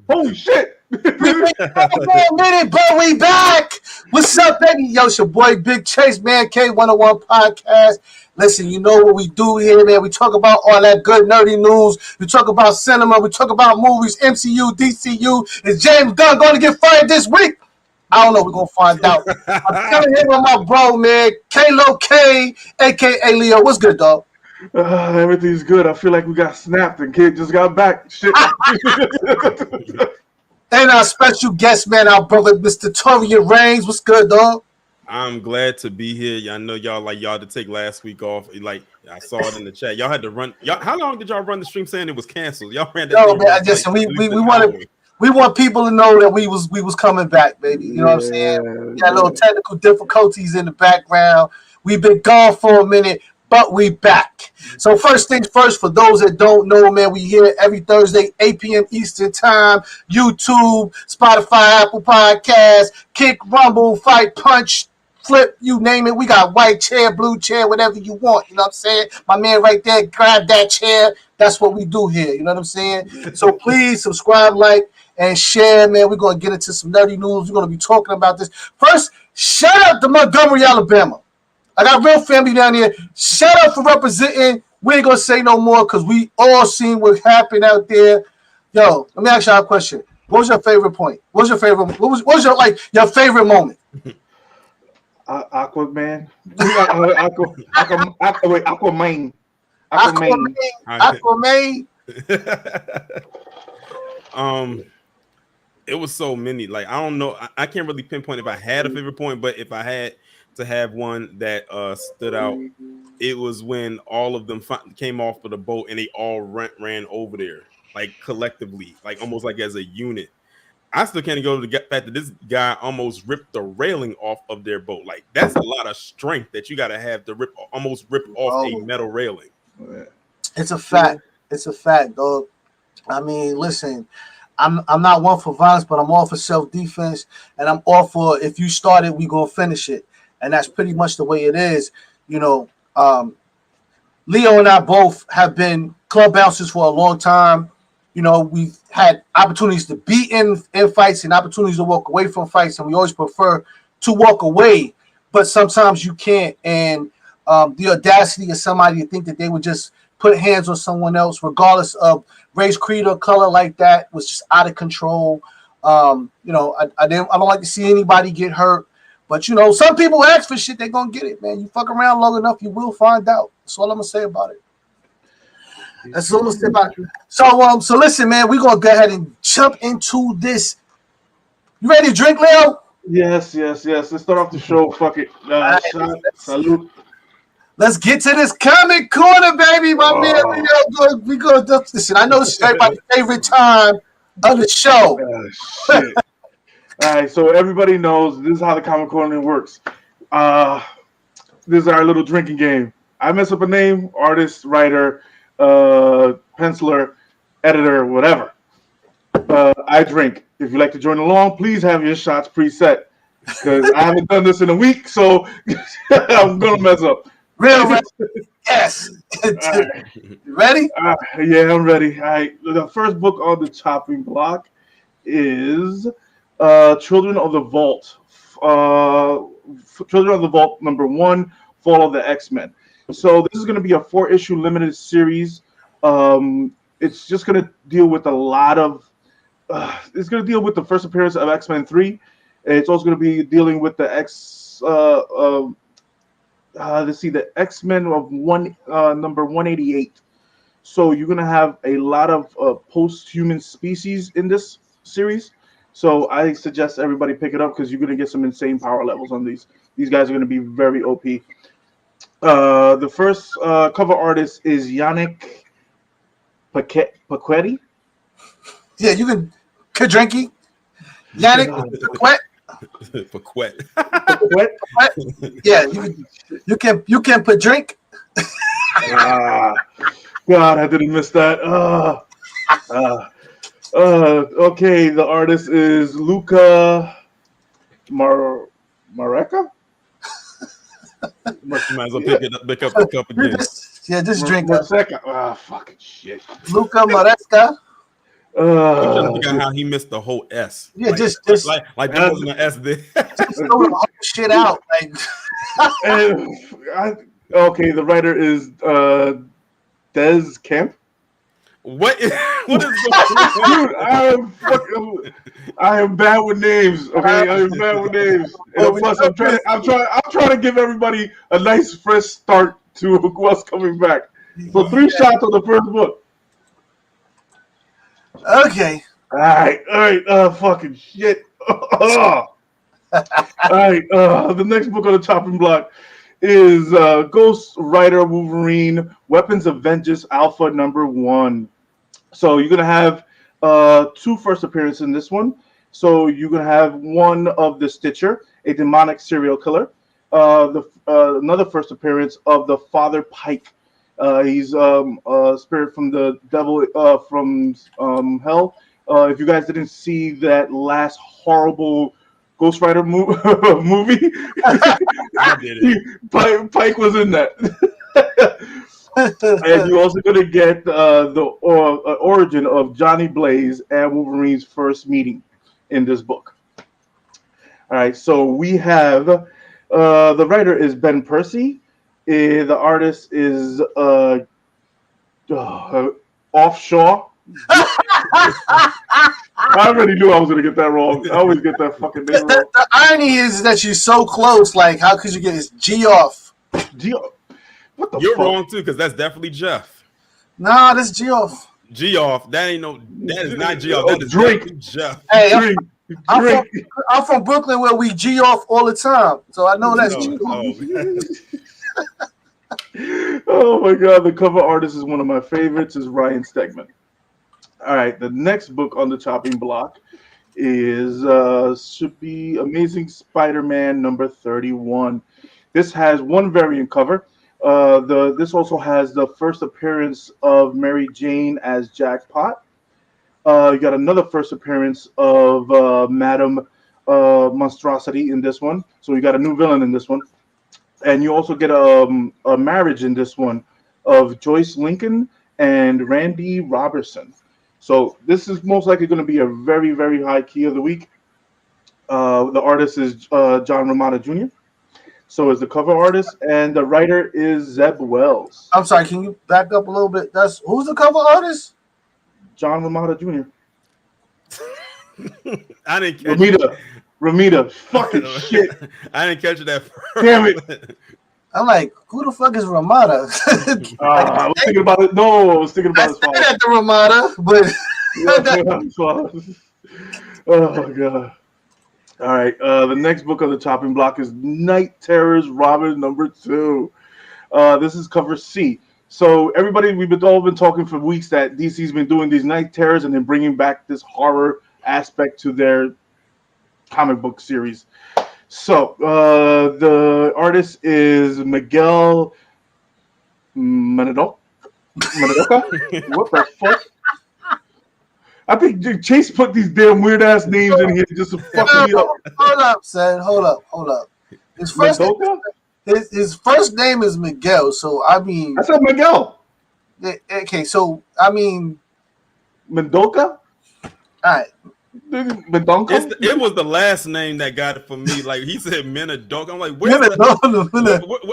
Holy shit. We been back for a minute, but we back. What's up, baby? Yo, it's your boy Big Chase, Mancave101 Podcast. Listen, you know what we do here, man. We talk about all that good nerdy news. We talk about cinema. We talk about movies, MCU, DCU. Is James Gunn going to get fired this week? I don't know. We're going to find out. I'm coming here with my bro, man, LOKI, a.k.a. Leo. What's good, dog? Everything's good. I feel like we got snapped and kid just got back. Shit. And our special guest, man, our brother, Mr. Torian Reigns. What's good, dog? I'm glad to be here. I know y'all to take last week off. Like I saw it in the chat. Y'all had to run. How long did y'all run the stream saying it was canceled? Y'all ran that. No, man. We want people to know that we was coming back, baby. You know what I'm saying? We got a little technical difficulties in the background. We've been gone for a minute, but we back. So first things first, for those that don't know, man, we here every Thursday, 8 p.m. Eastern Time, YouTube, Spotify, Apple Podcasts, Kick, Rumble, Fight, Punch, Flip, you name it. We got white chair, blue chair, whatever you want. You know what I'm saying? My man right there, grab that chair. That's what we do here. You know what I'm saying? So please subscribe, like, and share, man. We're going to get into some nerdy news. We're going to be talking about this. First, shout out to Montgomery, Alabama. I got real family down here. Shout out for representing. We ain't going to say no more because we all seen what happened out there. Yo, let me ask y'all a question. What was your favorite point? What was your favorite? What was your favorite moment? Aquaman. Aquaman. It was so many. Like I don't know. I can't really pinpoint if I had a favorite point, but if I had to have one that stood out, it was when all of them came off of the boat and they all ran over there, like collectively, like almost like as a unit. I still can't go to the fact that this guy almost ripped the railing off of their boat. Like that's a lot of strength that you got to have to almost rip off a metal railing. It's a fact. It's a fact, dog. I mean, listen, I'm not one for violence, but I'm all for self-defense, and I'm all for if you start it, we gonna finish it, and that's pretty much the way it is. You know, Leo and I both have been club bouncers for a long time. You know, we've had opportunities to be in fights and opportunities to walk away from fights, and we always prefer to walk away, but sometimes you can't. And the audacity of somebody to think that they would just put hands on someone else, regardless of race, creed, or color, like that, was just out of control. You know, I don't like to see anybody get hurt, but you know, some people ask for shit, they're gonna get it, man. You fuck around long enough, you will find out. That's all I'm gonna say about it. That's all I'm gonna say about it. So listen, man, we're gonna go ahead and jump into this. You ready to drink, Leo? Yes. Let's start off the show. Fuck it. Salute. Let's get to this comic corner, baby. My man, we go. Listen, I know this is everybody's favorite time of the show. Shit. All right, so everybody knows this is how the comic corner works. This is our little drinking game. I mess up a name, artist, writer, penciler, editor, whatever. I drink. If you'd like to join along, please have your shots preset because I haven't done this in a week, so I'm gonna mess up. Real, yes. Right. You ready? Yeah, I'm ready. All right. The first book on the chopping block is Children of the Vault. Children of the Vault #1, Fall of the X-Men. So this is going to be a 4-issue limited series. It's just going to deal with a lot of. It's going to deal with the first appearance of X-Men 3. It's also going to be dealing with the let's see, the X-Men of number 188. So you're going to have a lot of post-human species in this series. So I suggest everybody pick it up because you're going to get some insane power levels on these. These guys are going to be very OP. The first cover artist is Yannick Paquetti. Yeah, you can Kadrinky. Yannick Paquette. Paquette. Yeah, you can put drink. God, I didn't miss that. Okay, the artist is Luca Mareca. Might as well pick up again. Just drink. Fucking shit. Luca Maresca. I'm trying to figure out how he missed the whole S. Yeah, like, just like there wasn't an S there. just throw the whole shit out. Like, okay, the writer is Des Kemp. What is Dude, I am bad with names. Okay, I am bad with names. And plus, I'm trying to give everybody a nice fresh start to what's coming back. So 3 shots on the first book. okay. All right. Fucking shit. All right. The next book on the chopping block is Ghost Rider Wolverine: Weapons of Vengeance Alpha #1. So you're gonna have 2 first appearances in this one. So you're gonna have one of the Stitcher, a demonic serial killer. Another first appearance of the Father Pike. He's a spirit from the devil from hell. If you guys didn't see that last horrible Ghost Rider movie, I did it. Pike was in that. And you're also going to get the origin of Johnny Blaze and Wolverine's first meeting in this book. All right, so we have the writer is Ben Percy. The artist is Offshore. I already knew I was going to get that wrong. I always get that fucking name wrong. The irony is that you're so close. Like, how could you get this Geoff? Geoff. What the You're fuck? wrong too, because that's definitely Jeff. Nah, this Geoff. Geoff. That is not Geoff. That is Drink. Jeff. Hey, I'm from Brooklyn where we Geoff all the time, so I know that's Geoff. Oh my god, the cover artist is one of my favorites, is Ryan Stegman. All right, the next book on the chopping block is should be Amazing Spider-Man #31. This has one variant cover. This also has the first appearance of Mary Jane as Jackpot. You got another first appearance of Madame Monstrosity in this one. So you got a new villain in this one. And you also get a marriage in this one of Joyce Lincoln and Randy Robertson. So this is most likely going to be a very, very high key of the week. The artist is John Romita Jr. So is the cover artist, and the writer is Zeb Wells. I'm sorry, can you back up a little bit? Who's the cover artist? John Romita Jr. I didn't catch Romita, fucking shit. I didn't catch that. Damn it. I'm like, who the fuck is Ramada? I was thinking about it. No, I was thinking about his father. At the Ramada, but oh god. All right. The next book on the chopping block is Night Terrors Robin #2. This is cover C. So everybody, we've all been talking for weeks that DC's been doing these night terrors and then bringing back this horror aspect to their comic book series. So the artist is Miguel Manadoka. What the fuck? I think Chase put these damn weird ass names in here just to fuck me up. Hold up, son. Hold up. His first name is Miguel. So I mean, I said Miguel. Okay, so I mean, Mendoka. All right. Mendonca? It was the last name that got it for me. Like he said, Menadonka. I'm like, where's the?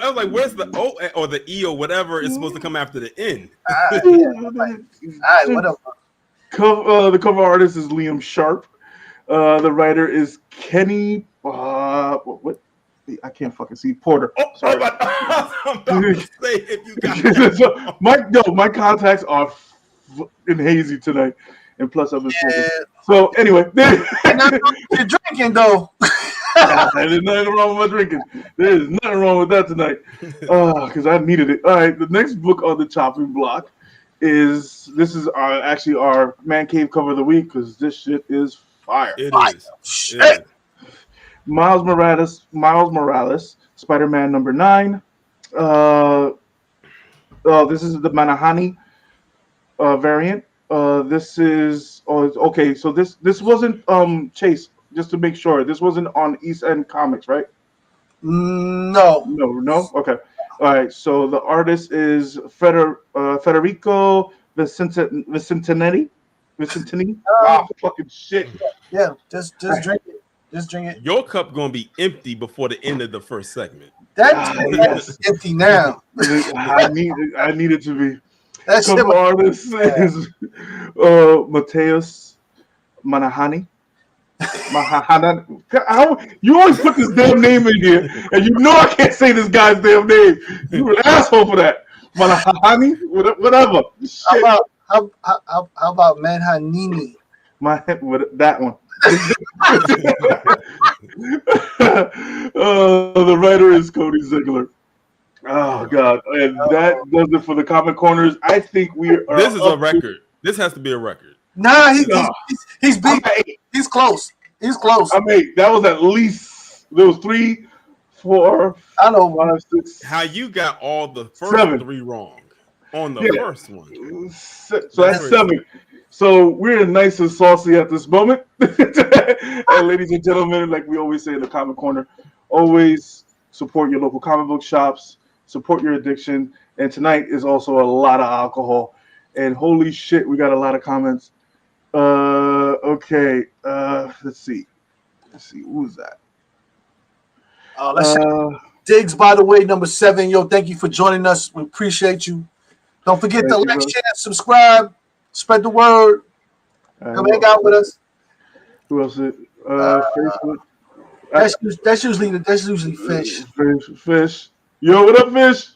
I was like, where's the O or the E or whatever is supposed to come after the N? All right, whatever. The cover artist is Liam Sharp. The writer is Kenny. What? I can't fucking see Porter. Sorry. I'm about to say if you got my contacts are fucking hazy tonight. And plus, I've been smoking. So anyway, you're drinking though. There's nothing wrong with my drinking. There's nothing wrong with that tonight. Because I needed it. All right, the next book on the chopping block is actually our Man Cave cover of the week because this shit is fire. It fire. is. It is. Miles Morales, Spider-Man #9. This is the Manahani variant. This is okay. So this wasn't Chase. Just to make sure, this wasn't on East End Comics, right? No. Okay. All right. So the artist is Federico Vicentenetti. Mr. Tini? Fucking shit. Yeah, just drink it. Just drink it. Your cup gonna be empty before the end of the first segment. That's empty now. I need it to be. That shit Cover was artist is Mateus Manahani. You always put this damn name in here, and you know I can't say this guy's damn name. You're an asshole for that. Manahani, whatever. How about Manhanini? That one. The writer is Cody Ziegler. Oh God, and that does it for the comment corners. I think we are. This is a record. This has to be a record. Nah, he's big. He's close. He's close. I mean, that was at least there was 3, 4. I know 5, 6. How you got all the first 7. 3 wrong on the first one? So that's 7. So we're nice and saucy at this moment. And ladies and gentlemen, like we always say in the comment corner, always support your local comic book shops, support your addiction. And tonight is also a lot of alcohol. And holy shit, we got a lot of comments. Okay. Let's see. Who's that? Let's Diggs, by the way, number 7. Yo, thank you for joining us. We appreciate you. Don't forget to like, share, subscribe, spread the word. Come hang out with us. Who else is Facebook? That's usually Fish. Fish. Yo, what up, Fish?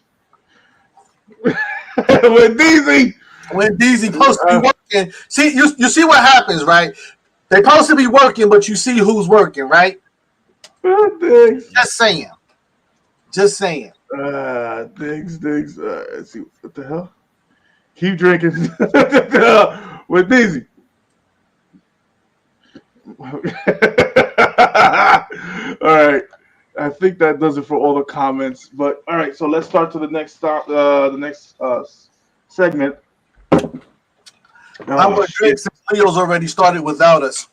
With DZ. When DZ supposed to be working, see you see what happens, right? They supposed to be working, but you see who's working, right? Just saying. Diggs. Let's see what the hell. Keep drinking with DZ. All right. I think that does it for all the comments. But all right, so let's start to the next segment. I'm gonna drink since Leo's already started without us.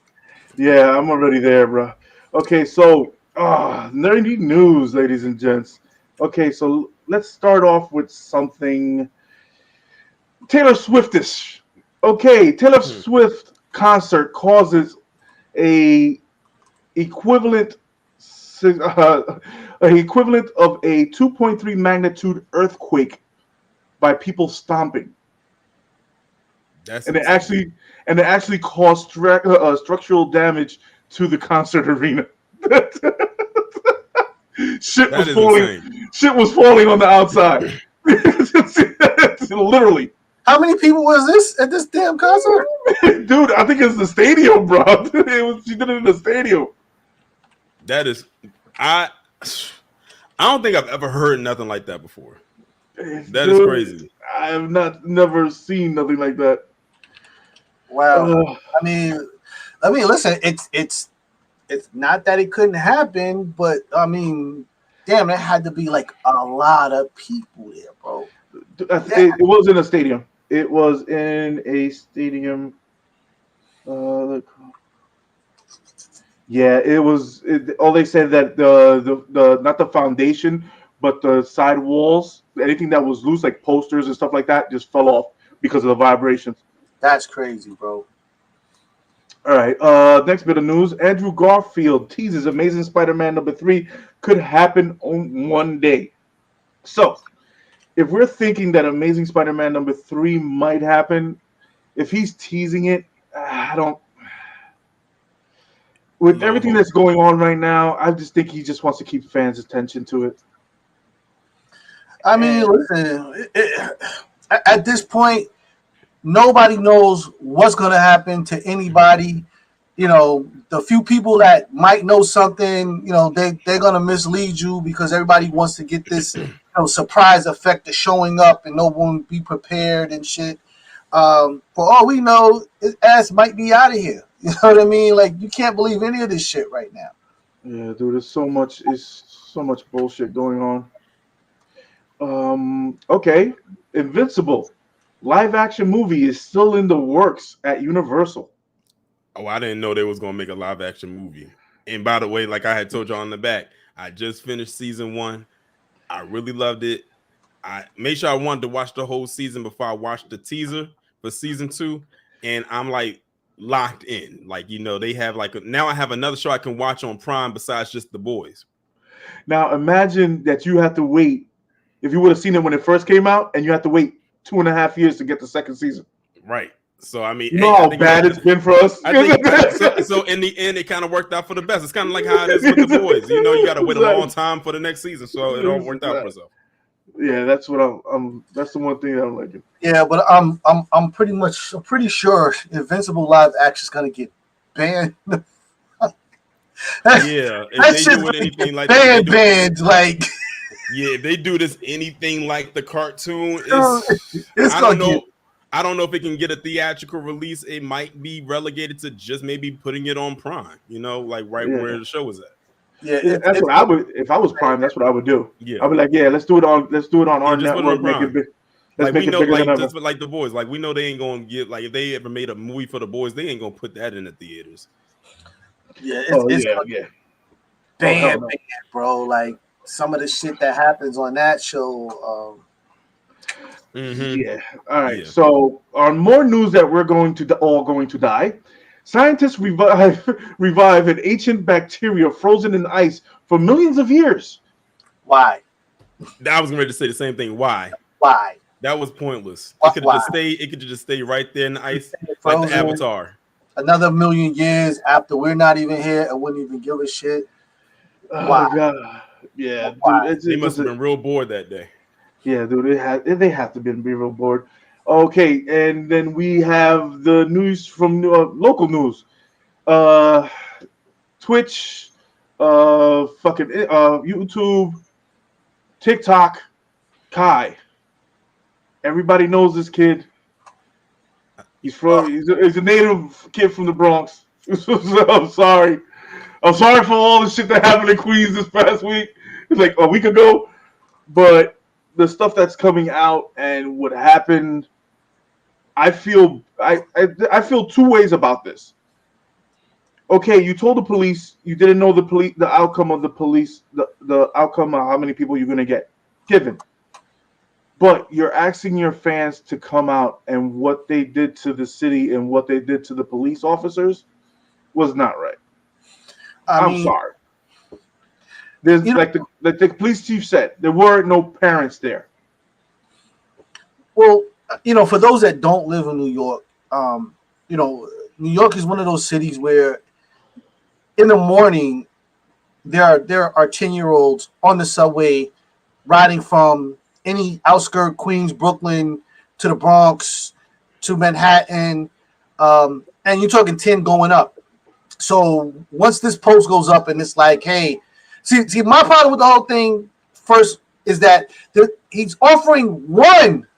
Yeah, I'm already there, bro. Okay, so nerdy news, ladies and gents. Okay, so let's start off with something Taylor Swiftish. Okay, Taylor Swift concert causes a equivalent of a 2.3 magnitude earthquake by people stomping. It actually caused structural damage to the concert arena. Shit was falling on the outside. Literally. How many people was this at this damn concert? Dude, I think it's the stadium, bro. She did it in the stadium. That is, I don't think I've ever heard nothing like that before. That is crazy. I have never seen nothing like that. Wow. I mean, listen, it's not that it couldn't happen, but I mean, damn, it had to be like a lot of people there, bro. It was in a stadium. It was in a stadium. Yeah, it was. All they said that the not the foundation, but the side walls, anything that was loose, like posters and stuff like that, just fell off because of the vibrations. That's crazy, bro. All right. Next bit of news: Andrew Garfield teases Amazing Spider-Man #3 could happen on one day. So, if we're thinking that Amazing Spider-Man #3 might happen, if he's teasing it, I don't. With everything that's going on right now, I just think he just wants to keep fans' attention to it. I mean, listen, at this point, nobody knows what's going to happen to anybody. You know, the few people that might know something, you know, they're going to mislead you because everybody wants to get this surprise effect of showing up and no one be prepared and shit. For all we know, his ass might be out of here. You know what I mean? Like, you can't believe any of this shit right now. Yeah, dude, there's so much bullshit going on. Okay, Invincible live action movie is still in the works at Universal. Oh, I didn't know they was gonna make a live action movie. And by the way, like I had told you on the back, I just finished season 1. I really loved it. I made sure I wanted to watch the whole season before I watched the teaser for season 2. and I'm like locked in. Like, you know, they have like now I have another show I can watch on Prime besides just The Boys. Now imagine that you have to wait. If you would have seen it when it first came out, and you have to wait 2.5 years to get the second season. Right. So I mean, you know how bad it's been for us. I think so. In the end, it kind of worked out for the best. It's kind of like how it is with The Boys. You know, you got to wait a long time for the next season, so it all worked out for itself. Yeah, that's what I'm. That's the one thing that I'm liking. Yeah, but I'm pretty sure Invincible live action is gonna get banned. Yeah, if they do anything like banned, like. Yeah, if they do this anything like the cartoon, it's I don't know. I don't know if it can get a theatrical release. It might be relegated to just maybe putting it on Prime. You know, like where the show is at. Yeah, that's what I would. If I was Prime, that's what I would do. Yeah, I would like, let's do it on our network. Make it big. Like we know, like just like The Boys. Like we know they ain't gonna get like if they ever made a movie for The Boys, they ain't gonna put that in the theaters. Yeah, it's banned, bro. Like some of the shit that happens on that show. Yeah. All right. Yeah. So on more news that we're all going to die, scientists revive an ancient bacteria frozen in ice for millions of years. Why? I was ready to say the same thing. Why? That was pointless. It could just stay right there in the ice, like the Avatar. Another million years after we're not even here and wouldn't even give a shit. Why? Oh, God. Yeah, dude, they must have been real bored that day. Yeah, dude, they have to be real bored. Okay, and then we have the news from local news. Twitch, YouTube, TikTok, Kai. Everybody knows this kid. He's a native kid from the Bronx. I'm sorry. I'm sorry for all the shit that happened in Queens this past week. It's like a week ago. But the stuff that's coming out and what happened, I feel two ways about this. Okay, you told the police you didn't know the outcome of the outcome of how many people you're gonna get given. But you're asking your fans to come out, and what they did to the city and what they did to the police officers was not right. I'm sorry. There's like the police chief said, there were no parents there. Well, for those that don't live in New York, New York is one of those cities where in the morning there are 10-year-olds on the subway riding from any outskirt, Queens, Brooklyn, to the Bronx, to Manhattan, and you're talking 10 going up. So once this post goes up and it's like, hey, see, my problem with the whole thing first is that he's offering one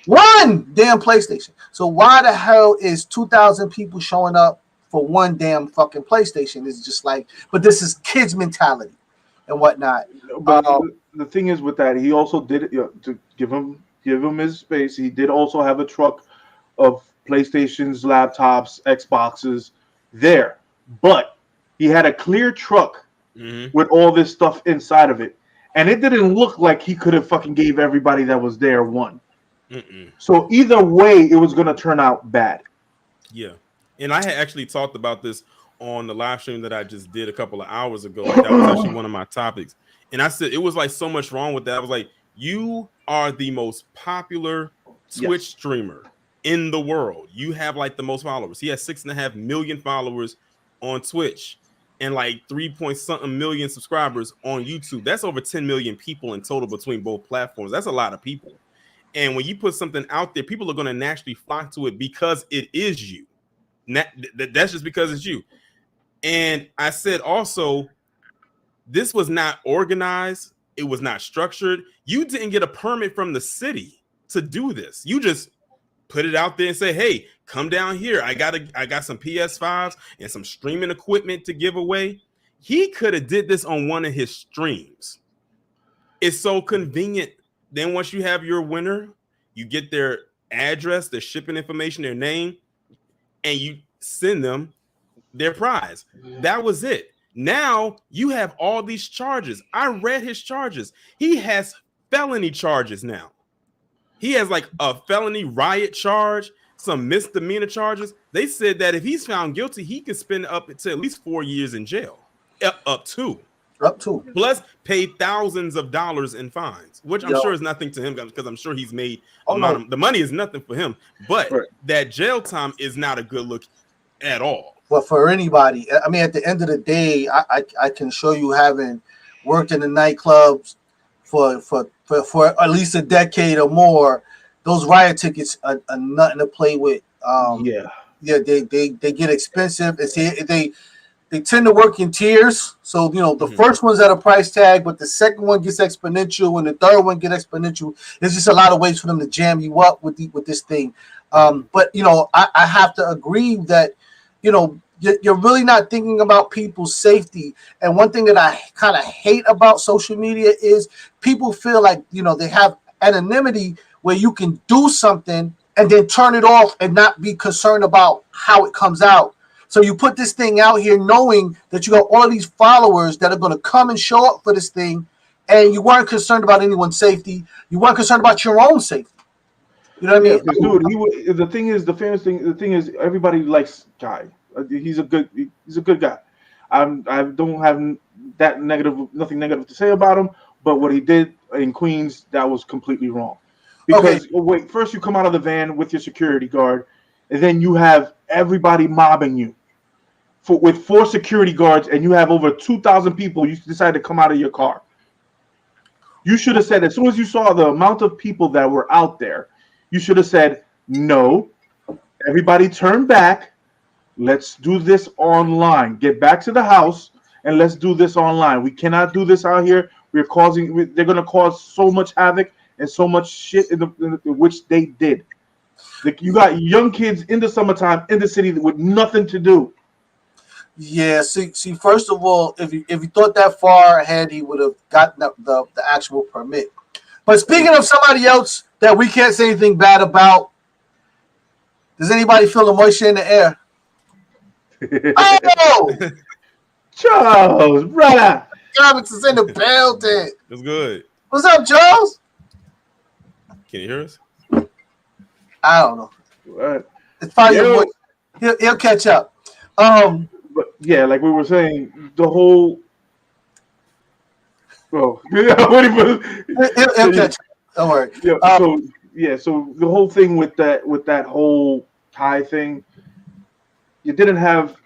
damn PlayStation. So why the hell is 2,000 people showing up for one damn fucking PlayStation? It's just like, but this is kids mentality and whatnot. But the thing is with that, he also did it to give him his space. He did also have a truck of PlayStations, laptops, Xboxes there, but he had a clear truck with all this stuff inside of it, and it didn't look like he could have fucking gave everybody that was there one. So either way, it was going to turn out bad. Yeah, and I had actually talked about this on the live stream that I just did a couple of hours ago. Like that was actually one of my topics, and I said it was like so much wrong with that. I was like, you are the most popular Twitch streamer in the world. You have like the most followers. He has 6.5 million followers on Twitch and like 3-point-something million subscribers on YouTube. That's over 10 million people in total between both platforms. That's a lot of people. And when you put something out there, people are going to naturally flock to it because it is you. That's just because it's you. And I said also, this was not organized. It was not structured. You didn't get a permit from the city to do this. You just put it out there and say, hey, come down here. I got some PS5s and some streaming equipment to give away. He could have did this on one of his streams. It's so convenient. Then once you have your winner, you get their address, their shipping information, their name, and you send them their prize. That was it. Now you have all these charges. I read his charges. He has felony charges now. He has like a felony riot charge. some misdemeanor charges. They said that if he's found guilty, he can spend up to at least 4 years in jail, up to. Plus pay thousands of dollars in fines, which I'm sure is nothing to him because I'm sure he's made the money is nothing for him. But that jail time is not a good look at all. But for anybody, I mean, at the end of the day, I can show you having worked in the nightclubs for at least a decade or more. Those riot tickets are nothing to play with. They get expensive. They tend to work in tiers. So, the first one's at a price tag, but the second one gets exponential and the third one gets exponential. There's just a lot of ways for them to jam you up with this thing. But, I have to agree that, you're really not thinking about people's safety. And one thing that I kind of hate about social media is people feel like, they have anonymity where you can do something and then turn it off and not be concerned about how it comes out. So you put this thing out here knowing that you got all of these followers that are going to come and show up for this thing, and you weren't concerned about anyone's safety. You weren't concerned about your own safety. You know what I mean? Dude, the thing is, everybody likes Kai. He's a good guy. I don't have nothing negative to say about him. But what he did in Queens, that was completely wrong. Because wait, first you come out of the van with your security guard, and then you have everybody mobbing you with 4 security guards, and you have over 2,000 people. You decide to come out of your car. You should have said, as soon as you saw the amount of people that were out there, you should have said, no, everybody turn back. Let's do this online. Get back to the house and let's do this online. We cannot do this out here. They're going to cause so much havoc and so much shit in which they did. You got young kids in the summertime in the city with nothing to do. Yeah, see. First of all, if he thought that far ahead, he would have gotten the actual permit. But speaking of somebody else that we can't say anything bad about, does anybody feel the moisture in the air? Oh, Charles, brother. Thomas is in the building. That's good. What's up, Charles? Can you hear us? I don't know. What? It's probably he'll catch up. But yeah, like we were saying, the whole. Oh, he'll catch up. Don't worry. So the whole thing with that whole Thai thing, you didn't have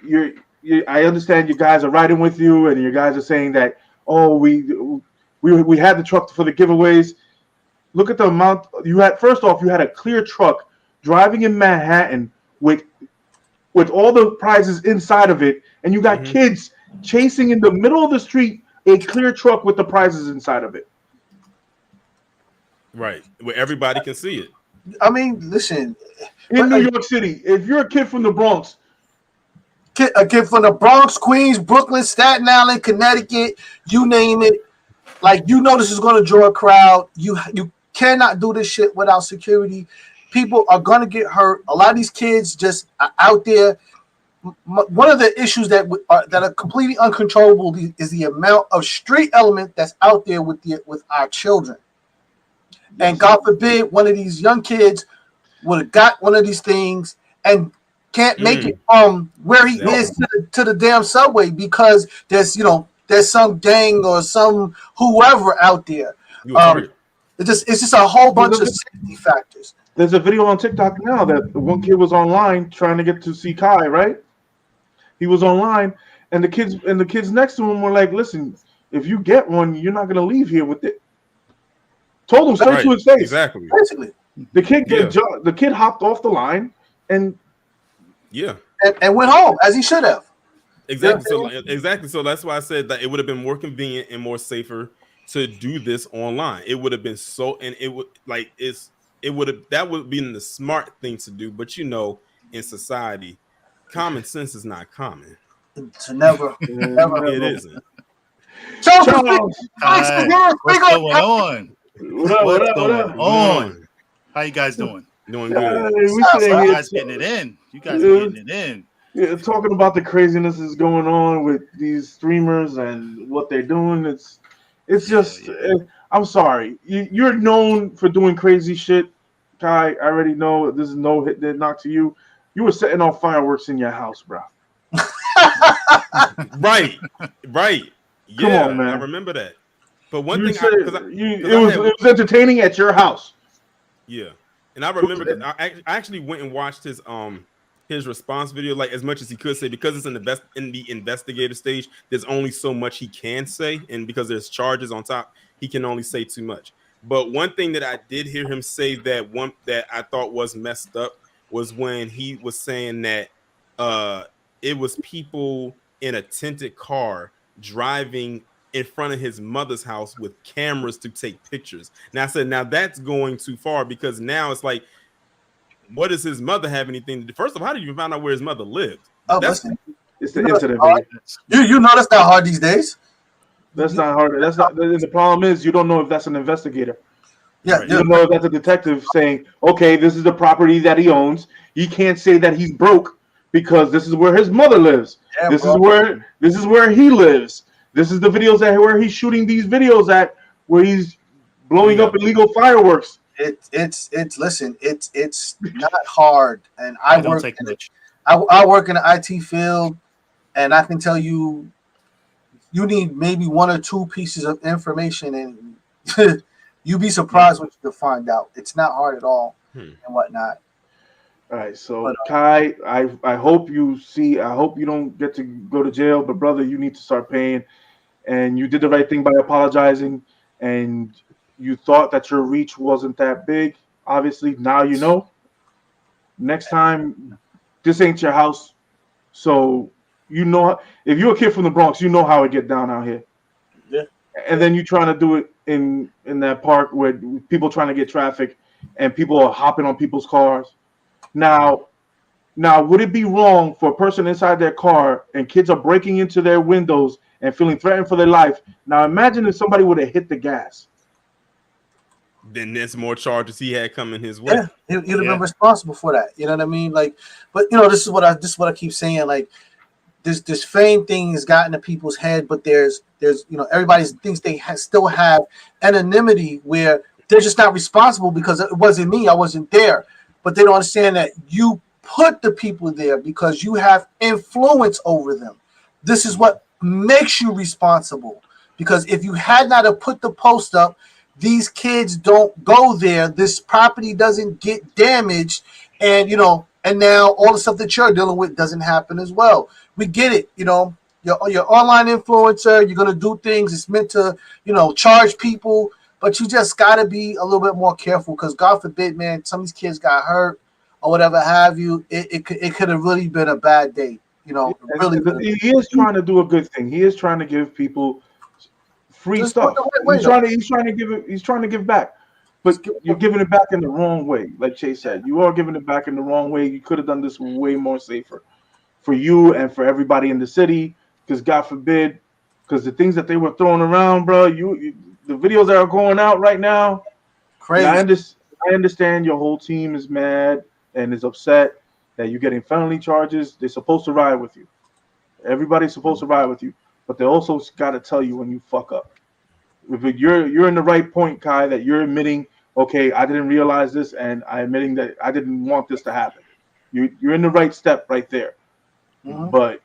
I understand you guys are riding with you, and you guys are saying that we had the truck for the giveaways. Look at the amount you had. First off, you had a clear truck driving in Manhattan with all the prizes inside of it, and you got kids chasing in the middle of the street a clear truck with the prizes inside of it. Right, where everybody can see it. I mean, listen. In New York City, if you're a kid from the Bronx, a kid from the Bronx, Queens, Brooklyn, Staten Island, Connecticut, you name it, like, this is going to draw a crowd. You cannot do this shit without security. People are going to get hurt. A lot of these kids just are out there. One of the issues that are completely uncontrollable is the amount of street element that's out there with our children. And God forbid one of these young kids would have got one of these things and can't make it from where he is to the damn subway because there's some gang or some whoever out there. It's just a whole bunch of safety factors. There's a video on TikTok now that one kid was online trying to get to see Kai, right? He was online, and the kids next to him were like, "Listen, if you get one, you're not gonna leave here with it." Told him straight to his face. Exactly. Basically, the kid hopped off the line and went home as he should have. Exactly. So that's why I said that it would have been more convenient and more safer to do this online. It would have been that would be the smart thing to do. But in society, common sense is not common. It's never. It isn't. Charles, what's going on? What's going on? How you guys doing? Doing good. You guys getting it in. Yeah, talking about the craziness is going on with these streamers and what they're doing. It's just, I'm sorry. You're known for doing crazy shit. Kai, I already know this is no hit did knock to you. You were setting off fireworks in your house, bro. Right. Yeah, Come on, man. I remember that. But one You thing, said it was entertaining at your house. Yeah, and I remember that I actually went and watched his response video, like as much as he could say, because it's in the investigative stage. There's only so much he can say, and because there's charges on top, he can only say too much. But one thing that I did hear him say that I thought was messed up was when he was saying that it was people in a tinted car driving in front of his mother's house with cameras to take pictures. Now I said, now that's going too far, because now it's like, what does his mother have anything to do? First of all, how did you find out where his mother lived? Listen, it's the internet, baby. You know that's not hard these days. That's not hard. That's not. The problem is you don't know if that's an investigator. Yeah, right. You don't know if that's a detective saying, okay, this is the property that he owns. He can't say that he's broke because this is where his mother lives. Yeah, this is where he lives. This is the videos where he's shooting these videos at, where he's blowing up illegal fireworks. It's not hard, and I work in the IT field, and I can tell you, you need maybe one or two pieces of information, and you'd be surprised what you can find out. It's not hard at all, and whatnot. All right, so Kai, I hope you don't get to go to jail, but brother, you need to start paying. And you did the right thing by apologizing, and you thought that your reach wasn't that big. Obviously, now you know. Next time, this ain't your house, so you know if you're a kid from the Bronx, you know how it get down out here. Yeah. And then you trying to do it in that park where people trying to get traffic, and people are hopping on people's cars. Now, would it be wrong for a person inside their car and kids are breaking into their windows and feeling threatened for their life? Now, imagine if somebody would have hit the gas. Then there's more charges he had coming his way. Yeah, he'd have been responsible for that. You know what I mean? Like, but this is what I keep saying. Like, this fame thing has gotten to people's head, but there's everybody thinks they still have anonymity where they're just not responsible because it wasn't me, I wasn't there. But they don't understand that you put the people there because you have influence over them. This is what makes you responsible, because if you had not have put the post up, these kids don't go there, this property doesn't get damaged, and now all the stuff that you're dealing with doesn't happen as well. We get it. You're online influencer, you're gonna do things, it's meant to charge people, but you just gotta be a little bit more careful, because God forbid, man, some of these kids got hurt or whatever have you. It could have really been a bad day. Really, he is trying to do a good thing. He is trying to give people free stuff. He's trying to give back, but you're giving it back in the wrong way. Like Chase said, you are giving it back in the wrong way. You could have done this way more safer for you and for everybody in the city. Because God forbid, because the things that they were throwing around, bro, the videos that are going out right now, crazy. I understand your whole team is mad and is upset that you're getting felony charges. They're supposed to ride with you. Everybody's supposed to ride with you, but they also got to tell you when you fuck up. If you're in the right point, Kai, that you're admitting, okay, I didn't realize this, and I'm admitting that I didn't want this to happen. You're in the right step right there. Mm-hmm. But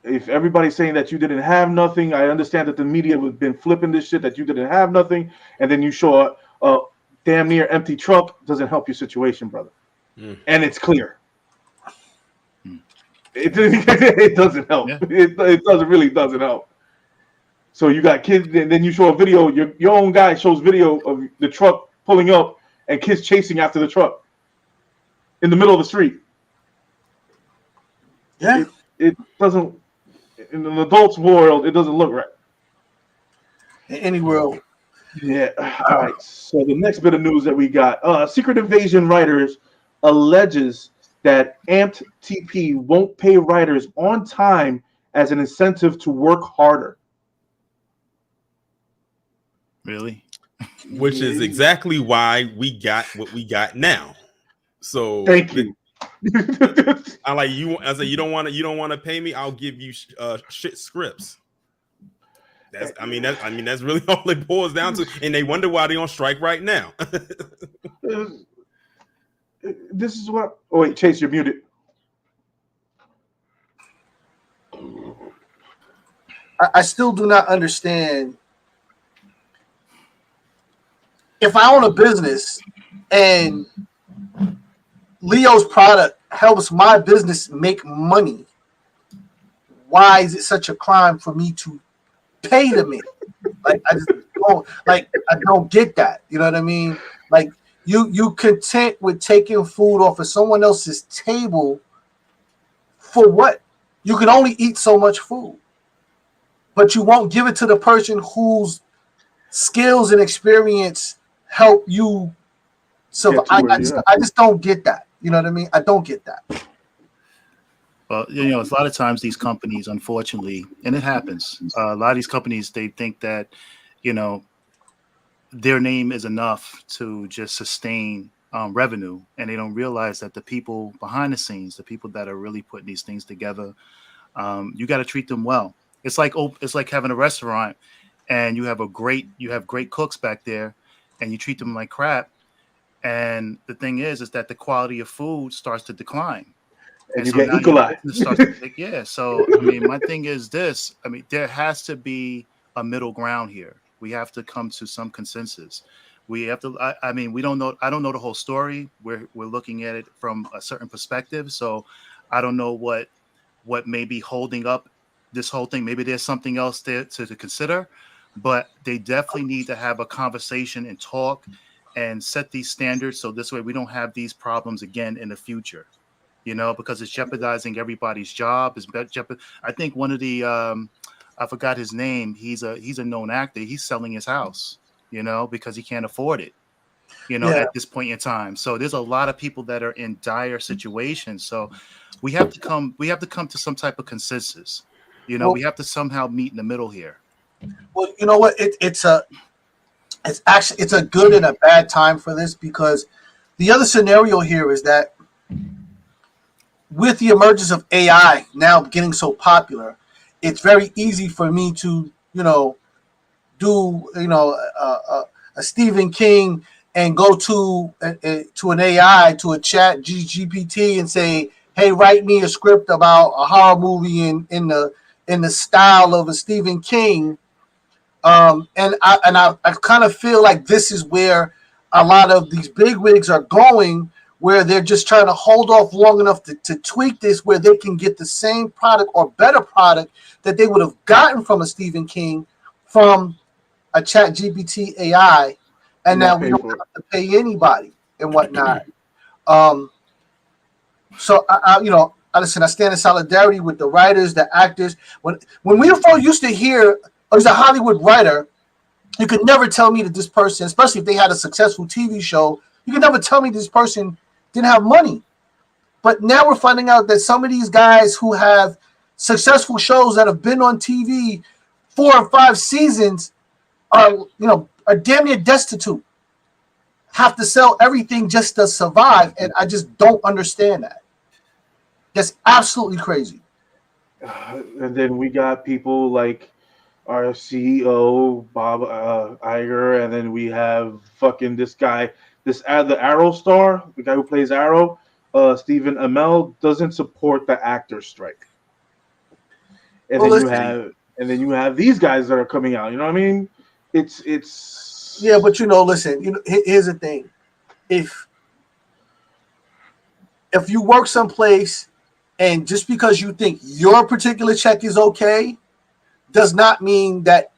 if everybody's saying that you didn't have nothing, I understand that the media has been flipping this shit that you didn't have nothing, and then you show a damn near empty truck, doesn't help your situation, brother. Mm. And it's clear. It doesn't help. Yeah. It really doesn't help. So you got kids, and then you show a video. Your own guy shows video of the truck pulling up and kids chasing after the truck in the middle of the street. Yeah, it doesn't. In an adult's world, it doesn't look right. In any world. Yeah. All right. So the next bit of news that we got: Secret Invasion writers alleges that Amped TP won't pay writers on time as an incentive to work harder. Really? Which is exactly why we got what we got now. So thank you. I like you. I say you don't want to pay me. I'll give you shit scripts. That's really all it boils down to. And they wonder why they on strike right now. this is what. Oh wait, Chase, you're muted. I still do not understand. If I own a business and Leo's product helps my business make money, why is it such a crime for me to pay them in? Like I don't get that. You know what I mean? Like you content with taking food off of someone else's table for what? You can only eat so much food, but you won't give it to the person whose skills and experience help you survive. I just don't get that. You know what I mean? I don't get that. Well, a lot of times these companies, unfortunately, and it happens, a lot of these companies, they think that, their name is enough to just sustain revenue, and they don't realize that the people behind the scenes, the people that are really putting these things together, you got to treat them well. It's like having a restaurant, and you have great cooks back there, and you treat them like crap. And the thing is that the quality of food starts to decline. And you get E. coli. Yeah. So, my thing is this. There has to be a middle ground here. We have to come to some consensus. We have to, we don't know. I don't know the whole story. We're looking at it from a certain perspective. So I don't know what may be holding up this whole thing. Maybe there's something else there to consider, but they definitely need to have a conversation and talk and set these standards. So this way we don't have these problems again in the future. Because it's jeopardizing everybody's job. I think one of the, I forgot his name. He's a known actor. He's selling his house, because he can't afford it, at this point in time. So there's a lot of people that are in dire situations. So we have to come to some type of consensus. We have to somehow meet in the middle here. Well, you know what? It's a good and a bad time for this, because the other scenario here is that with the emergence of AI now getting so popular, it's very easy for me to, do a Stephen King and go to an AI, to a chat GPT, and say, "Hey, write me a script about a horror movie in the style of a Stephen King." And I kind of feel like this is where a lot of these bigwigs are going, where they're just trying to hold off long enough to tweak this, where they can get the same product or better product that they would have gotten from a Stephen King from a chat GPT AI. And now we don't have to pay anybody and whatnot. So I stand in solidarity with the writers, the actors. When we first used to hear, as a Hollywood writer, you could never tell me that this person, especially if they had a successful TV show, you could never tell me this person didn't have money. But now we're finding out that some of these guys who have successful shows that have been on TV 4 or 5 seasons are damn near destitute, have to sell everything just to survive. And I just don't understand that. That's absolutely crazy. And then we got people like our CEO, Bob Iger, and then we have fucking this guy, the Arrow star, the guy who plays Arrow, Stephen Amell, doesn't support the actor strike. And then you have these guys that are coming out. You know what I mean? It's yeah, but listen, here's the thing. If you work someplace and just because you think your particular check is okay, does not mean that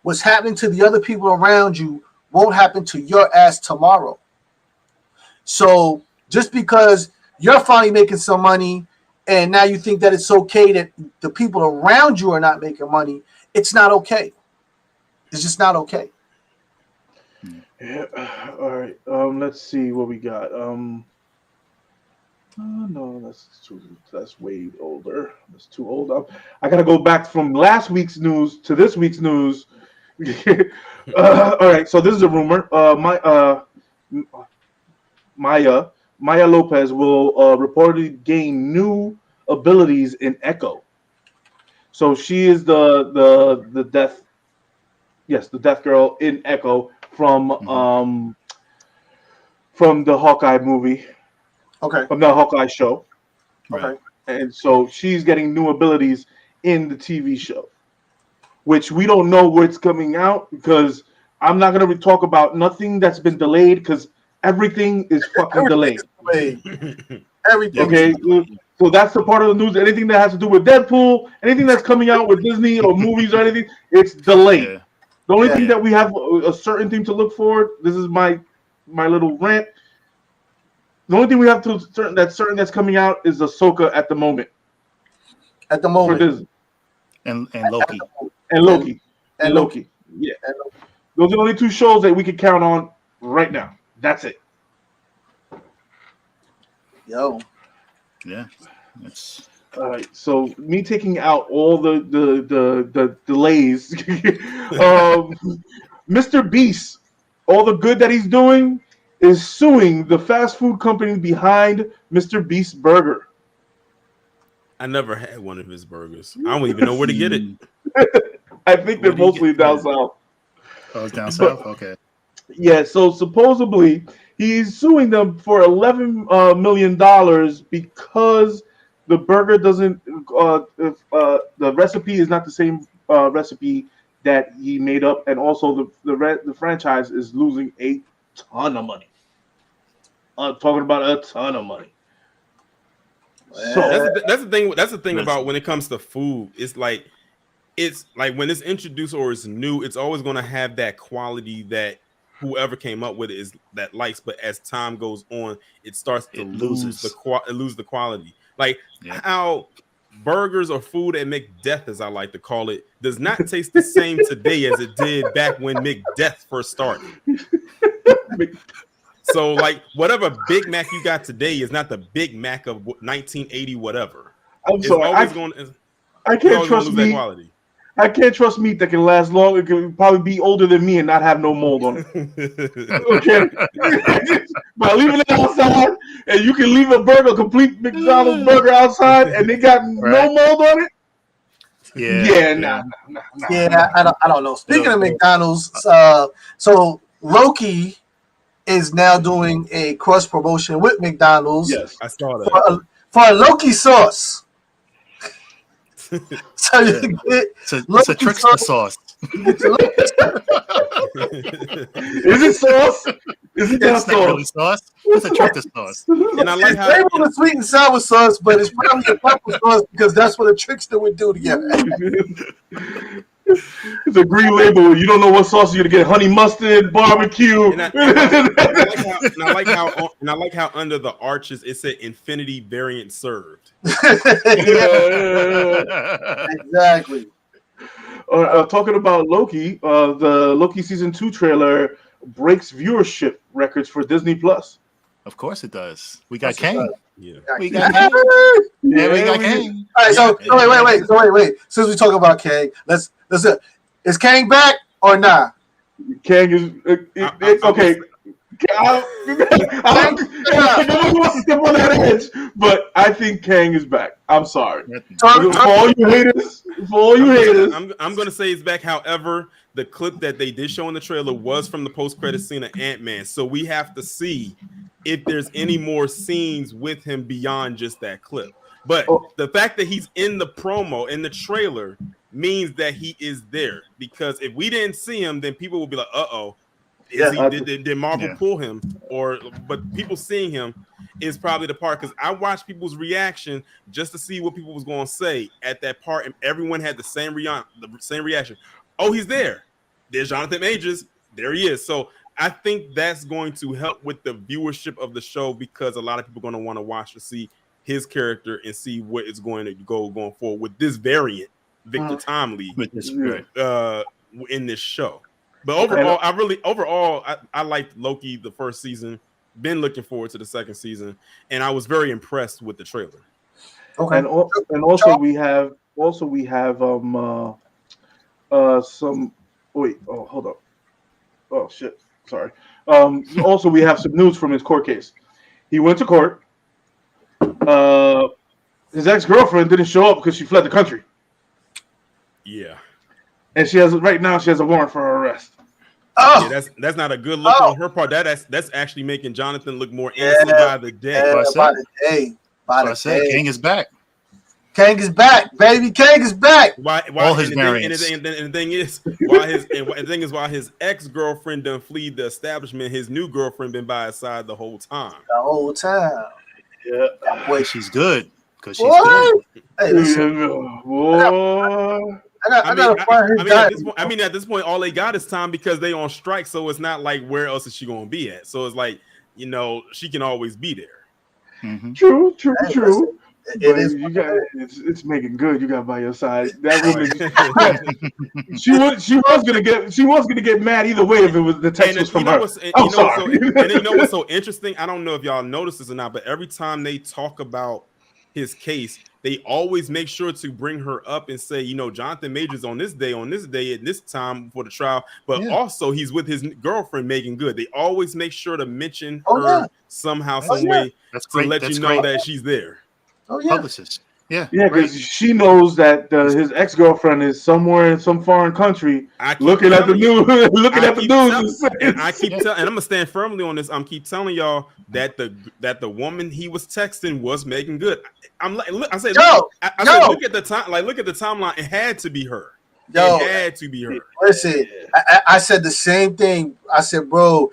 what's happening to the other people around you won't happen to your ass tomorrow. So just because you're finally making some money and now you think that it's okay that the people around you are not making money, it's not okay. It's just not okay. Yeah. All right. Let's see what we got. No, that's way older. That's too old. I gotta go back from last week's news to this week's news. All right, so this is a rumor. Maya Lopez will reportedly gain new abilities in Echo. So she is the death. Yes, the death girl in Echo from the Hawkeye movie. Okay. from the Hawkeye show. Okay. And so she's getting new abilities in the TV show, which we don't know where it's coming out because I'm not going to talk about nothing that's been delayed because everything is fucking delayed. Everything. Okay, so that's the part of the news. Anything that has to do with Deadpool, anything that's coming out with Disney or movies or anything, it's delayed. Yeah. The only thing that we have a certain thing to look for. This is my little rant. The only thing we have to certain that's coming out is Ahsoka at the moment. At the moment. For Disney. And Loki. And Loki. And Loki. Yeah. Those are the only two shows that we can count on right now. That's it. Yo. Yeah. It's All right. So me taking out all the delays, Mr. Beast, all the good that he's doing is suing the fast food company behind Mr. Beast's burger. I never had one of his burgers. I don't even know where to get it. I think they're mostly down south. Oh, it's down south? Okay. Yeah, so supposedly he's suing them for $11 million because the burger doesn't, the recipe is not the same recipe that he made up, and also the franchise is losing a ton of money. I'm talking about a ton of money. So That's the thing. That's the thing about when it comes to food. It's like when it's introduced or it's new, it's always going to have that quality that whoever came up with it is that likes. But as time goes on, it starts to lose the quality. Like how burgers or food at McDeath, as I like to call it, does not taste the same today as it did back when McDeath first started. So, like, whatever Big Mac you got today is not the Big Mac of 1980 whatever. I'm sorry, I can't trust meat. I can't trust meat that can last long. It can probably be older than me and not have no mold on it. Okay, by leaving it outside, and you can leave a complete McDonald's burger outside, and they got no mold on it. Nah. Yeah, I don't know. Speaking of McDonald's, so Loki is now doing a cross promotion with McDonald's. Yes, I saw that for a Loki sauce. So you can get it's a trickster sauce. Is it sauce? Is it It's not really sauce. It's a trickster sauce. And I like how labeled a sweet and sour sauce, but it's probably a purple sauce because that's what a trickster would do together. It's a green label. You don't know what sauce you're gonna get: honey mustard, barbecue. And I like how under the arches it said infinity variant served. Exactly. Talking about Loki, the Loki season 2 trailer breaks viewership records for Disney Plus. Of course it does. We got KANG. Yeah, we got KANG. Yeah, we got KANG. All right, so wait. Since we talk about KANG, let's is KANG back or not? KANG is okay. I don't want to step on that edge, but I think KANG is back. I'm sorry. For all you haters, I'm going to say it's back. However, the clip that they did show in the trailer was from the post-credit scene of Ant-Man. So we have to see if there's any more scenes with him beyond just that clip. But the fact that he's in the promo, in the trailer, means that he is there. Because if we didn't see him, then people will be like, uh-oh. Did Marvel pull him? But people seeing him is probably the part, because I watched people's reaction just to see what people was going to say at that part, and everyone had the same reaction. Oh, he's there. There's Jonathan Majors. There he is. So I think that's going to help with the viewership of the show, because a lot of people are going to want to watch to see his character and see what is going to go going forward with this variant, Victor Timely, in this show. But overall, I liked Loki the first season. Been looking forward to the second season, and I was very impressed with the trailer. Okay, and also we have some. Wait, hold up. Oh shit, sorry. Also, we have some news from his court case. He went to court. His ex-girlfriend didn't show up because she fled the country. Yeah. And right now she has a warrant for her arrest. Oh, Yeah, that's not a good look on her part. That's actually making Jonathan look more innocent by the day. Yeah, by the day. By the day. King is back. Kang is back, baby. Kang is back. Why All his and variants. the thing is, while his ex-girlfriend done fleed the establishment, his new girlfriend been by his side the whole time. The whole time. Yeah. That boy, She's good. Because she's what? good. Hey, listen. Boy. I gotta find his at this point, all they got is time because they on strike. So it's not like where else is she gonna be at? So it's like, she can always be there. Mm-hmm. True. Listen, it is. It's making good. You got by your side. That woman, she was gonna get mad either way if it was the text was from her. You know what's so interesting? I don't know if y'all noticed this or not, but every time they talk about his case, they always make sure to bring her up and say, Jonathan Majors on this day, at this time for the trial, but also he's with his girlfriend Megan Good. They always make sure to mention her somehow, some way to let you know that she's there. Oh yeah, Publicist. Yeah, because she knows that his ex-girlfriend is somewhere in some foreign country looking at the news. And I keep telling, and I'm gonna stand firmly on this. I'm keep telling y'all that the woman he was texting was Megan Good. Look at the time. Look at the timeline. It had to be her. It had to be her. Listen, I said the same thing. I said, bro.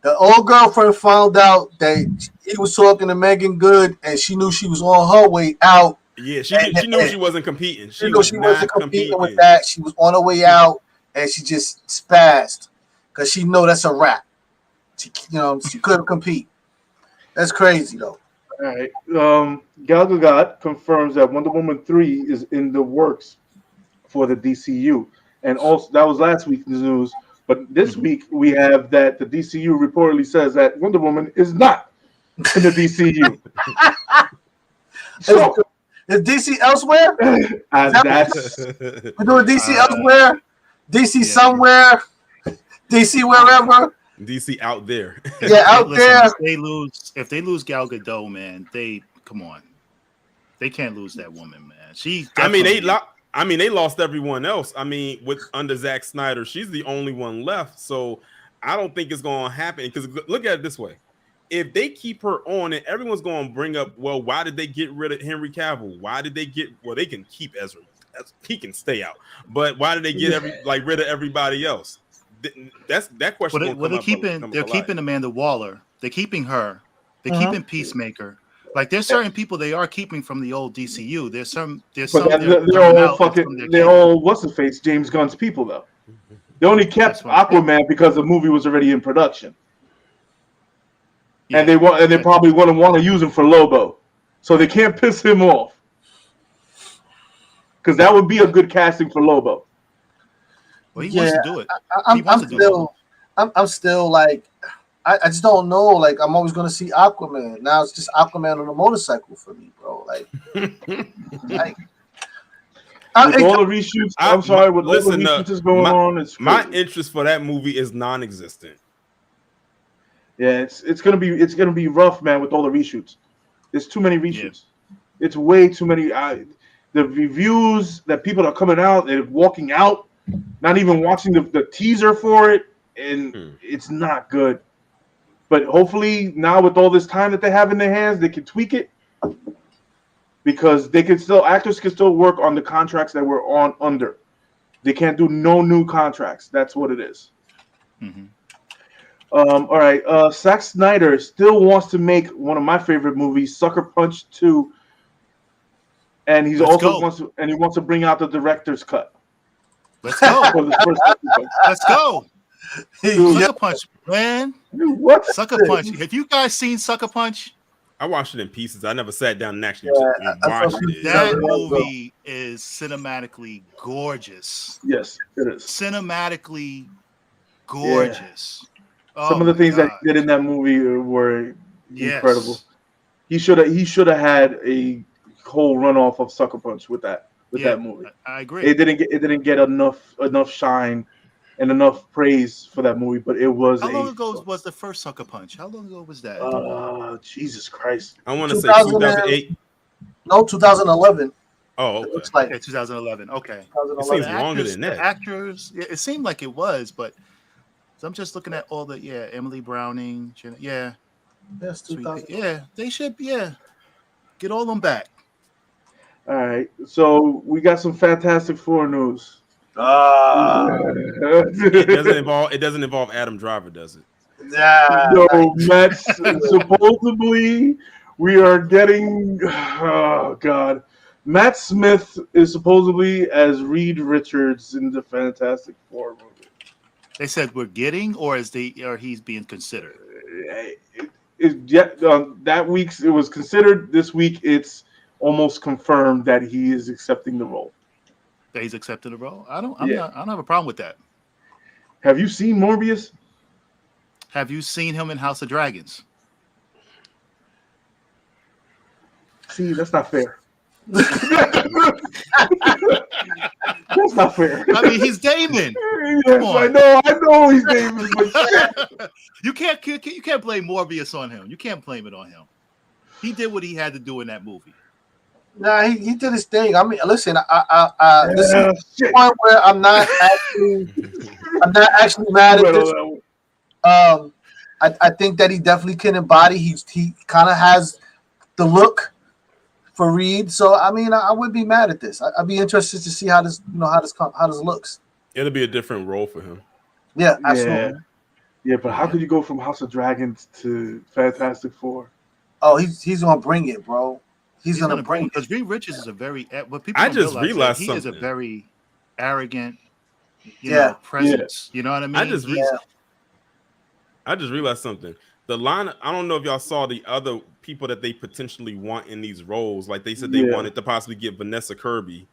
The old girlfriend found out that he was talking to Megan Good, and she knew she was on her way out. Yeah, she knew she wasn't competing. She knew she wasn't competing with that. She was on her way out, and she just spazzed because she know that's a wrap. She couldn't compete. That's crazy though. All right. Gal Gadot confirms that Wonder Woman 3 is in the works for the DCU, and also that was last week's news. But this week we have that the DCU reportedly says that Wonder Woman is not in the DCU. So, is DC elsewhere? We're doing DC elsewhere. DC somewhere. DC wherever. DC out there. Yeah, out there. If they lose Gal Gadot, man, come on. They can't lose that woman, man. They lost everyone else. Under Zack Snyder, she's the only one left. So I don't think it's going to happen. Because look at it this way. If they keep her on and everyone's going to bring up, well, why did they get rid of Henry Cavill? Why did they they can keep Ezra. He can stay out. But why did they get rid of everybody else? That question. They're keeping Amanda Waller. They're keeping her. They're keeping Peacemaker. Like there's certain people they are keeping from the old DCU. They're all what's the face James Gunn's people though. They only kept Aquaman because the movie was already in production, and they probably wouldn't want to use him for Lobo, so they can't piss him off because that would be a good casting for Lobo. Well, he wants to do it. I'm still like. I just don't know. Like, I'm always going to see Aquaman. Now it's just Aquaman on a motorcycle for me, bro. With all the reshoots, I'm sorry. With all the reshoots is going on, it's crazy. My interest for that movie is non-existent. Yeah, it's gonna be rough, man. With all the reshoots, there's too many reshoots. Yeah. It's way too many. The reviews that people are coming out, they're walking out, not even watching the teaser for it, and it's not good. But hopefully now with all this time that they have in their hands, they can tweak it because actors can still work on the contracts that we're under. They can't do no new contracts. That's what it is. Mm-hmm. All right. Zack Snyder still wants to make one of my favorite movies, Sucker Punch 2. And he wants to bring out the director's cut. Let's go. Let's go. Sucker Punch, man. What? Sucker Punch. Have you guys seen Sucker Punch? I watched it in pieces. I never sat down and actually watched it. That movie is cinematically gorgeous. Yes, it is. Cinematically gorgeous. Yeah. Some of the things that he did in that movie were incredible. He should have had a whole runoff of Sucker Punch with that movie. I agree. It didn't get enough shine and enough praise for that movie, but it was. How long ago was the first Sucker Punch? How long ago was that? Jesus Christ! I want to say 2008. No, 2011. Oh, okay. It looks like 2011. Okay, 2011. It seems longer than that. The actors, it seemed like it was, but So I'm just looking at all the Emily Browning, That's Sweet 2000. they should get all them back. All right, so we got some Fantastic Four news. It doesn't involve Adam Driver, does it? No, Matt's supposedly we are getting. Oh God, Matt Smith is supposedly as Reed Richards in the Fantastic Four movie. They said we're getting, or he's being considered. That week's it was considered. This week it's almost confirmed that he is accepting the role. That he's accepting the role. I don't have a problem with that. Have you seen Morbius? Have you seen him in House of Dragons? See, that's not fair. That's not fair. I mean, he's Damon. Yes, I know he's Damon. But you can't blame Morbius on him. You can't blame it on him. He did what he had to do in that movie. Nah, he did his thing. I mean, listen, this is the point where I'm not actually mad at this. I think that he definitely can embody. He kind of has the look for Reed. So I mean, I wouldn't be mad at this. I'd be interested to see how this looks. It'll be a different role for him. Yeah, absolutely. Yeah, but how could you go from House of Dragons to Fantastic Four? Oh, he's gonna bring it, bro. He's gonna bring it. Because Reed Richards is a very. But people I just realized he something. is a very arrogant, presence. Yeah. You know what I mean? I just realized something. The line, I don't know if y'all saw the other people that they potentially want in these roles. Like they said they wanted to possibly get Vanessa Kirby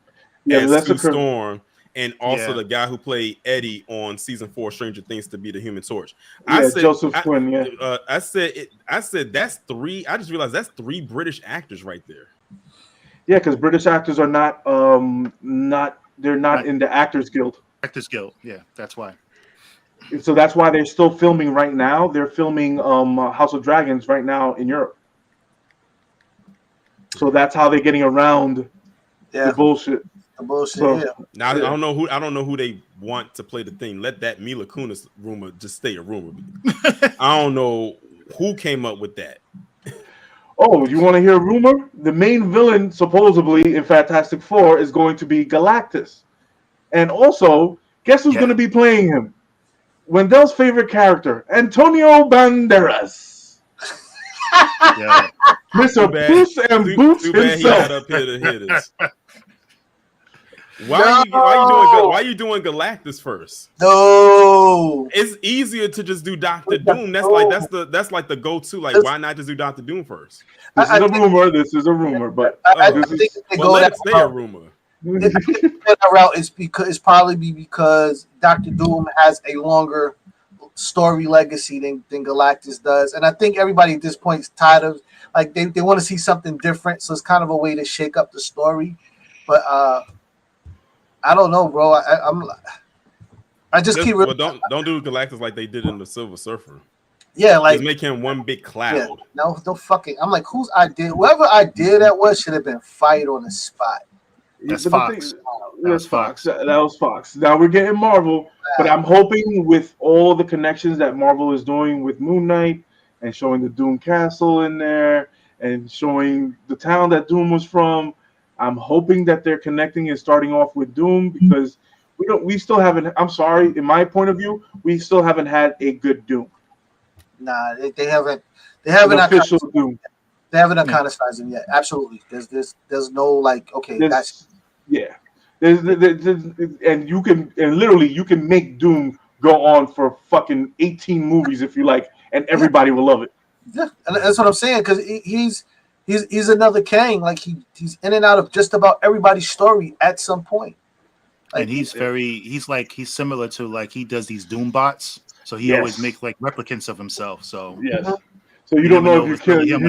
as Sue Storm, and also the guy who played Eddie on season 4 Stranger Things to be the Human Torch. Joseph Quinn. Yeah, I said that's 3. I just realized that's 3 British actors right there. Yeah, because British actors are not in the Actors Guild. Actors Guild. Yeah, that's why. So that's why they're still filming right now. They're filming House of Dragons right now in Europe. So that's how they're getting around the bullshit. Now I don't know who they want to play the thing. Let that Mila Kunis rumor just stay a rumor. I don't know who came up with that. Oh, you want to hear a rumor? The main villain supposedly in Fantastic Four is going to be Galactus. And also, guess who's going to be playing him? Wendell's favorite character, Antonio Banderas. Mr. Puss and Boots too bad himself. He got up here to hit us. Why are you doing Galactus first? No, it's easier to just do Doctor Doom. That's like the go-to. Like, why not just do Doctor Doom first? This is a rumor, but I think they go let it stay a rumor. That route is because Doctor Doom has a longer story legacy than Galactus does, and I think everybody at this point is tired of they want to see something different. So it's kind of a way to shake up the story, but I don't know, bro. I just keep. Well, don't do Galactus like they did in the Silver Surfer. Yeah, like just make him one big cloud. Yeah, no fucking. I'm like, whose idea? Whoever idea that was should have been fired on the spot. That's Fox. That's Fox. That was Fox. Now we're getting Marvel, but I'm hoping with all the connections that Marvel is doing with Moon Knight and showing the Doom Castle in there and showing the town that Doom was from, I'm hoping that they're connecting and starting off with Doom because we still haven't. I'm sorry, in my point of view, we still haven't had a good Doom. Nah, they haven't. They haven't official Doom. They haven't iconicized him yet. Absolutely. There's no and you can make Doom go on for fucking 18 movies if you like, and everybody will love it. Yeah, and that's what I'm saying because he's another Kang. Like he's in and out of just about everybody's story at some point. And he's similar to he does these Doom bots, so he always makes replicants of himself. So So you don't know if you killed him.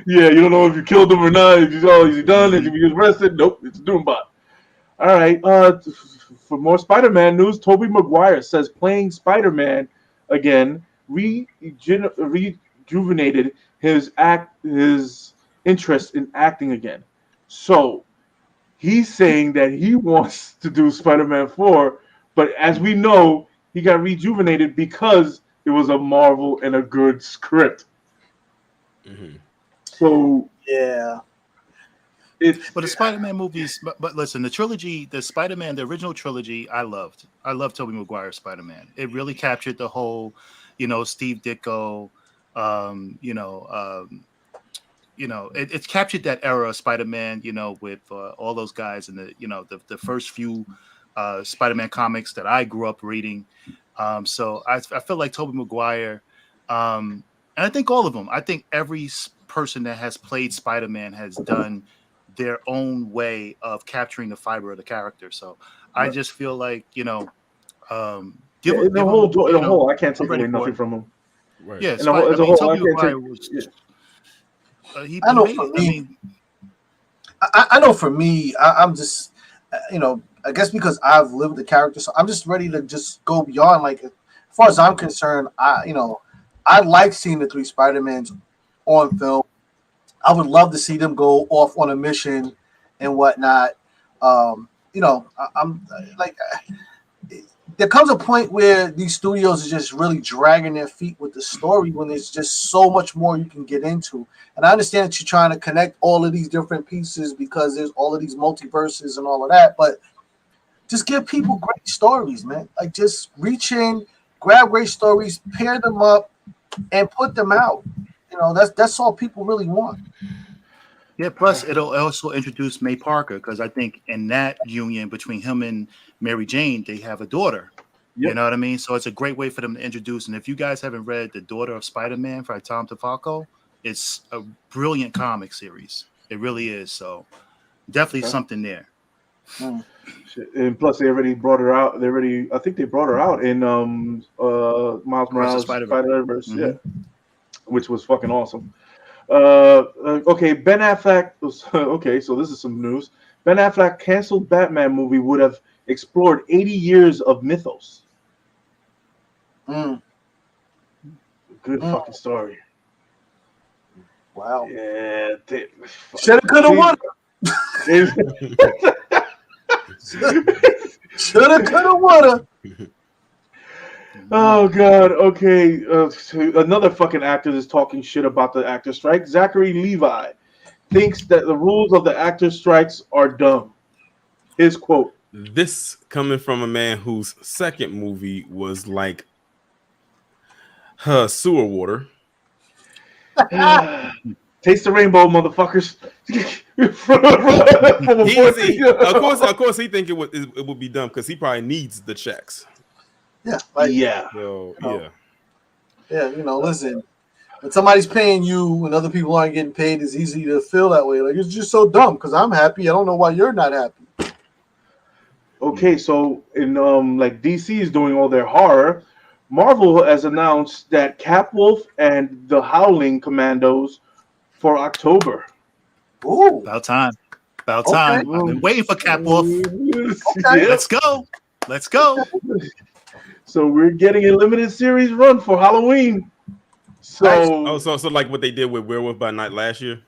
You don't know if you killed him or not. If he's done, if he was arrested. Nope, it's a Doombot. All right. For more Spider-Man news, Tobey Maguire says playing Spider-Man again rejuvenated his interest in acting again. So he's saying that he wants to do Spider-Man 4, but as we know, he got rejuvenated because it was a Marvel and a good script. Mm-hmm. So yeah. But the Spider-Man movies, but listen, the trilogy, the Spider-Man, the original trilogy, I loved. I loved Tobey Maguire's Spider-Man. It really captured the whole, Steve Ditko, it captured that era of Spider-Man, with all those guys and the first few Spider-Man comics that I grew up reading. So I feel like Tobey Maguire, and I think all of them. I think every person that has played Spider-Man has done their own way of capturing the fiber of the character. So I just feel like the whole, I can't take away nothing from him. Right. Yeah, Tobey Maguire was. I know for me, I know for me, I'm just, I guess because I've lived the character, so I'm just ready to just go beyond. Like, as far as I'm concerned, I like seeing the three Spider-Mans on film. I would love to see them go off on a mission and whatnot. I'm like, there comes a point where these studios are just really dragging their feet with the story when there's just so much more you can get into. And I understand that you're trying to connect all of these different pieces because there's all of these multiverses and all of that, but just give people great stories, man. Like, just reach in, grab great stories, pair them up, and put them out. That's all people really want. Yeah, plus it'll also introduce May Parker, because I think in that union between him and Mary Jane, they have a daughter. Yep. You know what I mean? So it's a great way for them to introduce. And if you guys haven't read The Daughter of Spider-Man by Tom DeFalco, it's a brilliant comic series. It really is. So definitely something there. And plus, they already brought her out. I think they brought her out in Miles Morales Spider-Verse. Mm-hmm. Yeah, which was fucking awesome. Okay, Ben Affleck. Okay, so this is some news. Ben Affleck canceled Batman movie would have explored 80 years of mythos. Good fucking story. Wow. Yeah. Shoulda, coulda, woulda. Shoulda, coulda, woulda. Oh God. Okay. Another fucking actor is talking shit about the actor strike. Zachary Levi thinks that the rules of the actor strikes are dumb. His quote. This coming from a man whose second movie was like sewer water. Taste the rainbow, motherfuckers. Of course, he think it would be dumb because he probably needs the checks. Yeah, listen. When somebody's paying you and other people aren't getting paid, it's easy to feel that way. Like, it's just so dumb because I'm happy. I don't know why you're not happy. Okay, so in like DC is doing all their horror, Marvel has announced that Capwolf and the Howling Commandos for October. Ooh, about time. I've been waiting for Capwolf. Okay. Yeah. Let's go. So we're getting a limited series run for Halloween. So so like what they did with Werewolf by Night last year.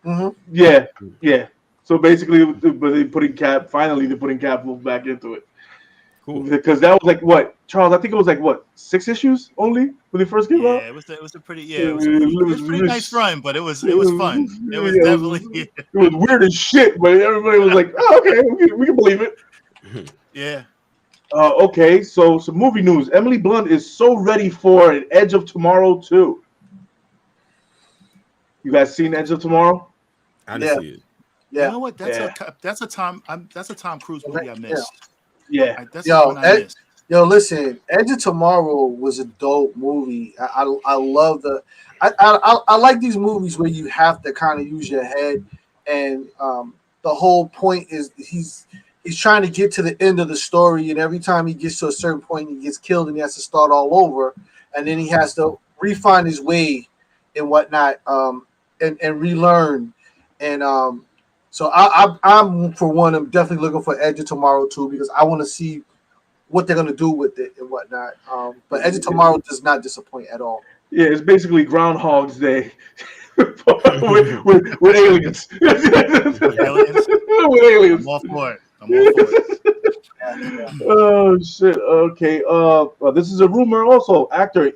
Mm-hmm. Yeah. So basically, but they're putting Capwolf back into it. Cool. Because that was like what, Charles? I think it was like what, 6 issues only when they first came out. Yeah, it was a pretty nice run, but it was fun. It was definitely it was weird as shit, but everybody was like, oh, okay, we can believe it. Yeah. Okay, so some movie news. Emily Blunt is so ready for an Edge of Tomorrow 2. You guys seen Edge of Tomorrow? I didn't see it. Yeah. You know what? That's a Tom Cruise movie I missed. Yeah. Yo, listen, Edge of Tomorrow was a dope movie. I love I like these movies where you have to kind of use your head, and the whole point is he's trying to get to the end of the story, and every time he gets to a certain point, he gets killed, and he has to start all over, and then he has to refine his way and whatnot, and relearn, and so I'm for one, I'm definitely looking for Edge of Tomorrow 2 because I want to see what they're gonna do with it and whatnot. But Edge of Tomorrow does not disappoint at all. Yeah, it's basically Groundhog's Day with aliens. With aliens. I'm all for it. I'm all for it. Oh shit. Okay. This is a rumor. Also, actor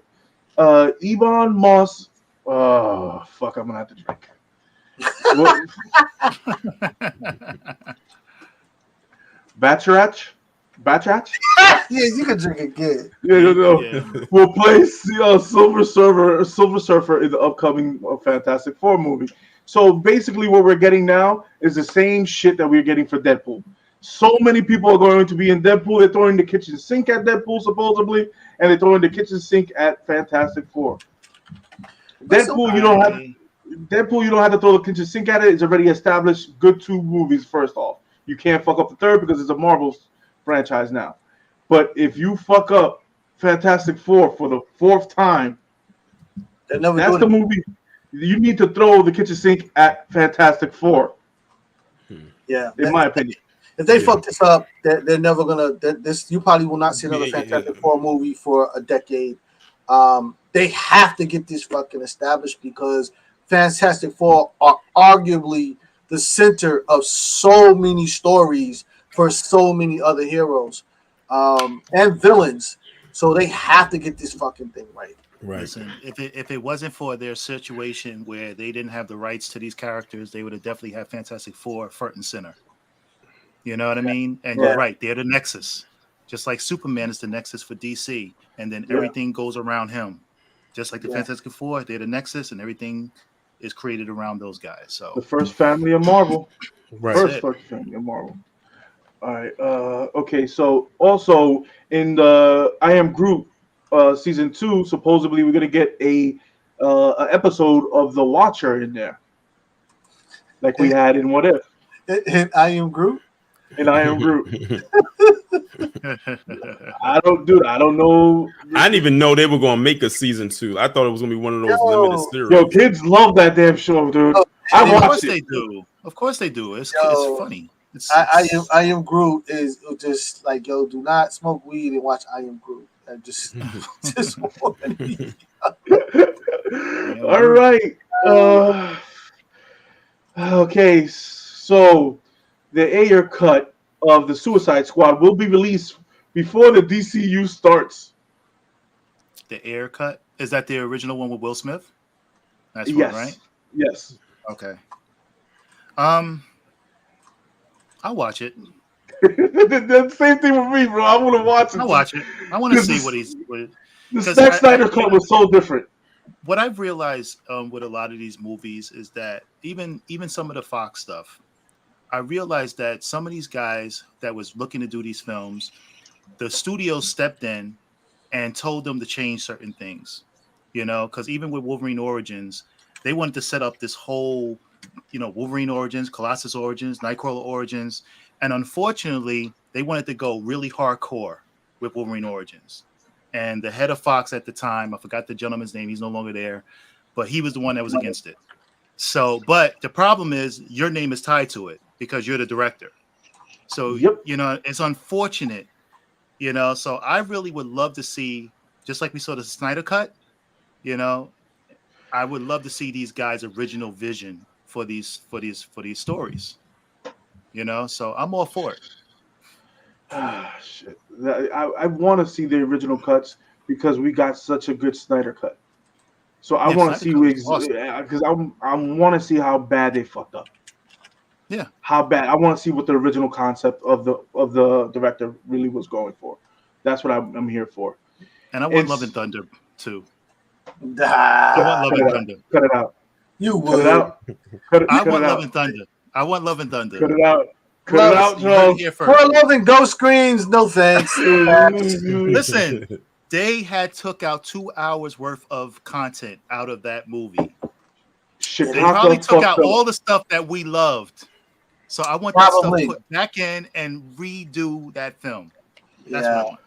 Ebon Moss. Oh fuck! I'm gonna have to drink. Well, Batchatch. Yeah, you can drink again. Yeah, no. Yeah. Will play Silver Surfer in the upcoming Fantastic Four movie. So basically, what we're getting now is the same shit that we're getting for Deadpool. So many people are going to be in Deadpool. They're throwing the kitchen sink at Deadpool supposedly, and they're throwing the kitchen sink at Fantastic Four. Deadpool, you don't have to throw the kitchen sink at it. It's already established. Good 2 movies. First off, you can't fuck up the third because it's a Marvel franchise now. But if you fuck up Fantastic Four for the 4th time, that's the movie. You need to throw the kitchen sink at Fantastic Four. Yeah, in my opinion. If they fuck this up, they're never gonna. You probably will not see another Fantastic Four movie for a decade. They have to get this fucking established because Fantastic Four are arguably the center of so many stories for so many other heroes and villains. So they have to get this fucking thing right. Right. Listen, if it wasn't for their situation where they didn't have the rights to these characters, they would have definitely had Fantastic Four front and center. You know what I mean? And you're right, they're the nexus. Just like Superman is the nexus for DC, and then everything goes around him. Just like the Fantastic Four, they're the nexus, and everything is created around those guys. So the first family of Marvel. Right. First family of Marvel. All right. Okay. So also in the I Am Groot season 2, supposedly we're gonna get a episode of the Watcher in there, like we had in What If. In I Am Groot. And I Am Groot. I don't know. I didn't even know they were gonna make a season 2. I thought it was gonna be one of those limited series. Yo, kids love that damn show, dude. I watched it. They do. Of course they do. It's funny. I Am Groot is just like, yo, do not smoke weed and watch I Am Groot. And just all right. Okay, so the Ayer cut of the Suicide Squad will be released before the DCU starts. The Ayer cut? Is that the original one with Will Smith? That's yes. one, right? Yes. Okay. I'll watch it. The same thing with me, bro. I want to watch it. I'll watch it. I want to see what he's. The Zack Snyder cut was so different. What I've realized with a lot of these movies is that even some of the Fox stuff, I realized that some of these guys that was looking to do these films, the studio stepped in and told them to change certain things, you know, because even with Wolverine Origins, they wanted to set up this whole, you know, Wolverine Origins, Colossus Origins, Nightcrawler Origins, and unfortunately, they wanted to go really hardcore with Wolverine Origins. And the head of Fox at the time, I forgot the gentleman's name, he's no longer there, but he was the one that was against it. So, but the problem is your name is tied to it because you're the director. So, you know, it's unfortunate, you know, so I really would love to see, just like we saw the Snyder cut, you know, I would love to see these guys' original vision for these stories, you know, so I'm all for it. Ah, shit. I want to see the original cuts because we got such a good Snyder cut. So I want to see because I want to see how bad they fucked up. Yeah, how bad. I want to see what the original concept of the director really was going for. That's what I'm here for. And I want Love and Thunder too. I want Love and Thunder. Cut it out. You would. Cut it out. I want Love and Thunder. I want Love and Thunder. Cut it out. Cut it out, Charles. We're loving ghost screens. No thanks. Listen, they had took out 2 hours worth of content out of that movie. Chicago they probably took out all the stuff that we loved. So I want that stuff put back in and redo that film. That's what I want.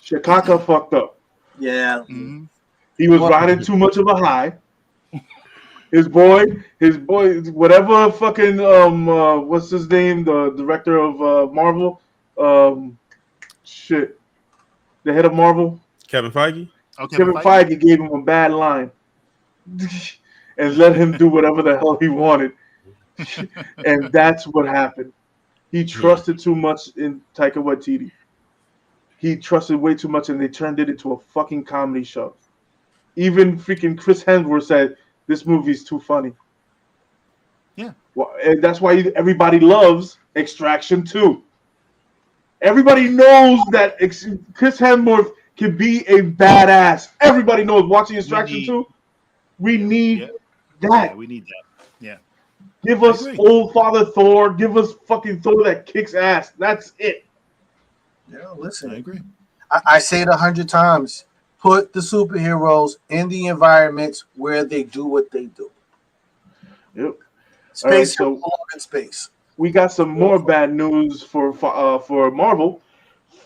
Chicago fucked up. Yeah. Mm-hmm. He was riding too much of a high. His boy, whatever fucking what's his name? The director of Marvel, the head of Marvel, Kevin Feige. Okay, Kevin Feige gave him a bad line and let him do whatever the hell he wanted, and that's what happened. He trusted too much in Taika Waititi. He trusted way too much, and they turned it into a fucking comedy show. Even freaking Chris Hemsworth said this movie's too funny. Yeah. Well, and that's why everybody loves Extraction 2. Everybody knows that Chris Hemsworth can be a badass. Everybody knows watching Extraction 2. We need that. Yeah, we need that. Yeah. Give us old Father Thor. Give us fucking Thor that kicks ass. That's it. Yeah, listen. I agree. I say it 100 times. Put the superheroes in the environments where they do what they do. Yep. Space, so in space. we got some more bad news for Marvel.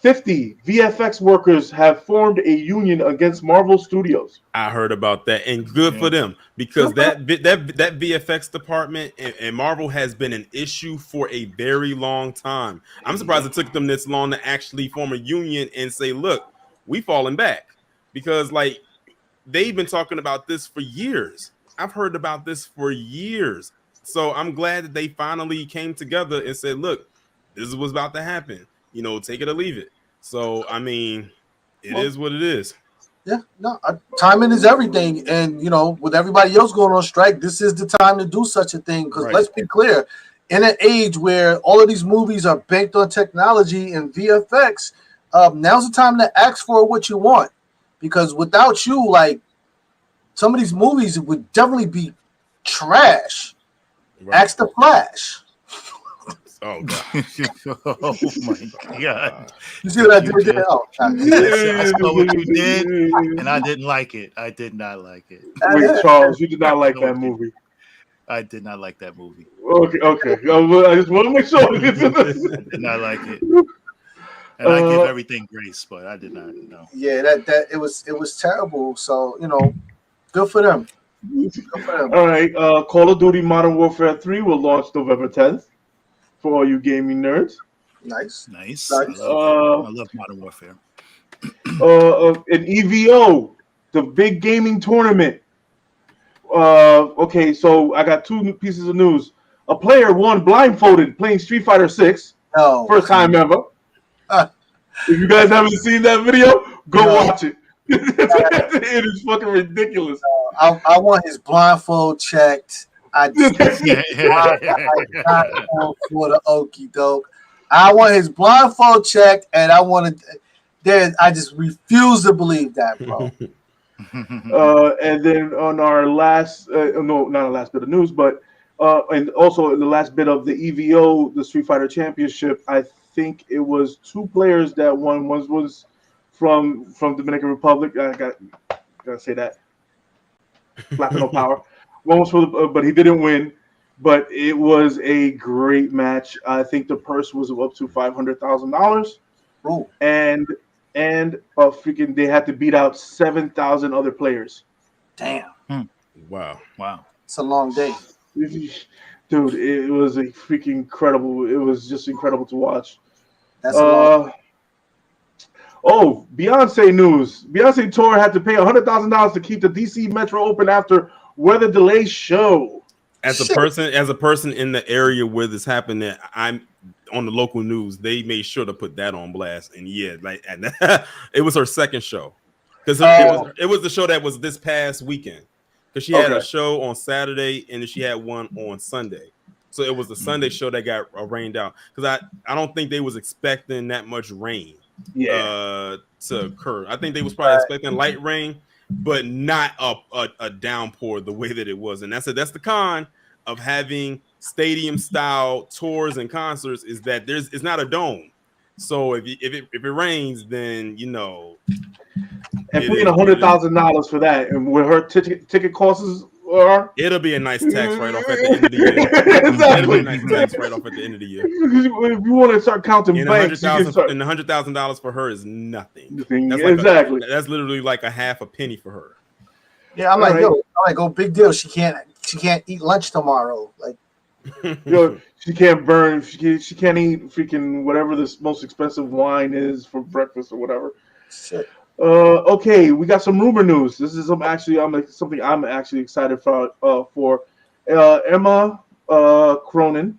50 VFX workers have formed a union against Marvel Studios. I heard about that, and good for them, because that VFX department and Marvel has been an issue for a very long time. I'm surprised it took them this long to actually form a union and say, "Look, we falling back," because like they've been talking about this for years. I've heard about this for years, so I'm glad that they finally came together and said, "Look, this is what's about to happen. You know, take it or leave it." So, I mean, it is what it is. Yeah, no, timing is everything. And, you know, with everybody else going on strike, this is the time to do such a thing. Because let's be clear, in an age where all of these movies are based on technology and VFX, now's the time to ask for what you want. Because without you, like, some of these movies would definitely be trash. Right. Ask the Flash. Oh god! Oh my god! You see what I did there? Oh, I saw what you did, and I didn't like it. I did not like it. Wait, Charles, you did not like that movie. I did not like that movie. Okay. I just want to make sure. I did not like it, and I give everything grace, but I did not. No. Yeah, that it was terrible. So you know, good for them. Good for them. All right, Call of Duty Modern Warfare 3 will launch November 10th. For all you gaming nerds. Nice. I love Modern Warfare. An EVO, the big gaming tournament. Okay, so I got two pieces of news. A player won blindfolded playing Street Fighter 6. No. First time ever. If you guys haven't seen that video, go watch it. It is fucking ridiculous. I want his blindfold checked. I just for the okie doke. I want his blindfold checked, and I want to. I just refuse to believe that, bro. And then on our last, no, not our last bit of news, but and also the last bit of the EVO, the Street Fighter Championship. I think it was two players that won. One was from Dominican Republic. I gotta say that. Latino power. One was for but he didn't win. But it was a great match. I think the purse was up to $500,000. And freaking they had to beat out 7,000 other players. Damn. Wow. It's a long day. Dude, it was a freaking incredible. It was just incredible to watch. That's a long Oh, Beyonce news. Beyonce tour had to pay $100,000 to keep the DC Metro open after weather delay show. As a person in the area where this happened, that I'm on the local news, they made sure to put that on blast. And yeah, like and it was her second show because it was the show that was this past weekend because she had a show on Saturday and then she had one on Sunday. So it was the Sunday show that got rained out because I don't think they was expecting that much rain to occur. I think they was probably expecting light rain, but not a downpour the way that it was. And that's the con of having stadium style tours and concerts is that it's not a dome. So if it rains, then you know. And paying $100,000 for that, and where her ticket costs are, it'll be a nice tax write off at the end of the year. Exactly. It'll be a nice tax write off at the end of the year. If you want to start counting banks, and $100,000 for her is nothing. That's exactly. That's literally like a half a penny for her. Yeah, I'm like, big deal. She can't eat lunch tomorrow. Like, she can't burn. She can't eat freaking whatever this most expensive wine is for breakfast or whatever. Shit. Okay, we got some rumor news. This is something I'm actually excited for. Emma Cronin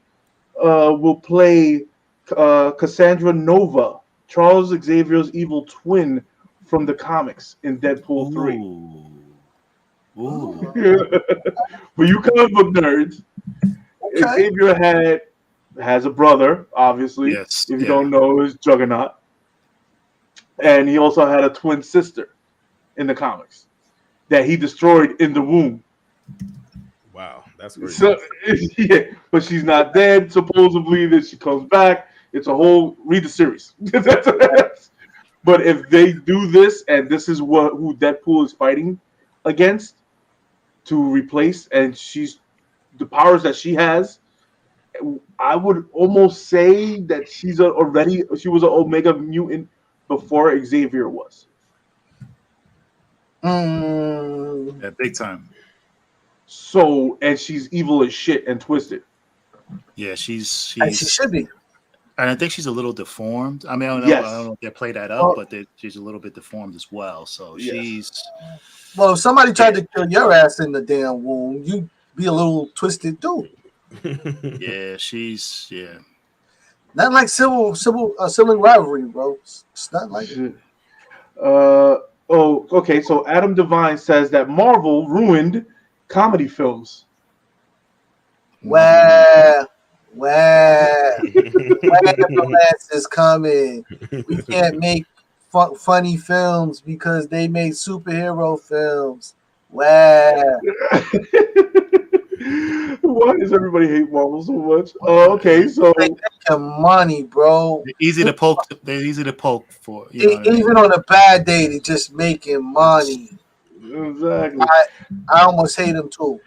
will play Cassandra Nova, Charles Xavier's evil twin from the comics in Deadpool 3. For you comic book nerds, Xavier has a brother, obviously. Yes. If you don't know, is Juggernaut. And he also had a twin sister in the comics that he destroyed in the womb. Wow, that's crazy. So, yeah, but she's not dead, supposedly, that she comes back. It's a whole, read the series. But if they do this, and this is who Deadpool is fighting against to replace, and she's the powers that she has, I would almost say that she was an Omega mutant before Xavier was. Yeah, big time. So, and she's evil as shit and twisted. Yeah, she's And she should be. And I think she's a little deformed. I mean, I don't know if they play that up, but she's a little bit deformed as well. So she's. Well, if somebody tried to kill your ass in the damn womb, you'd be a little twisted too. Yeah, she's Not like sibling rivalry, bro. It's not like it. Okay. So Adam Devine says that Marvel ruined comedy films. Where the last is coming. We can't make funny films because they make superhero films. Where? Why does everybody hate Marvel so much? Okay, so they making money, bro. They're easy to poke for. Even on a bad day, they just making money. Exactly. I almost hate them too.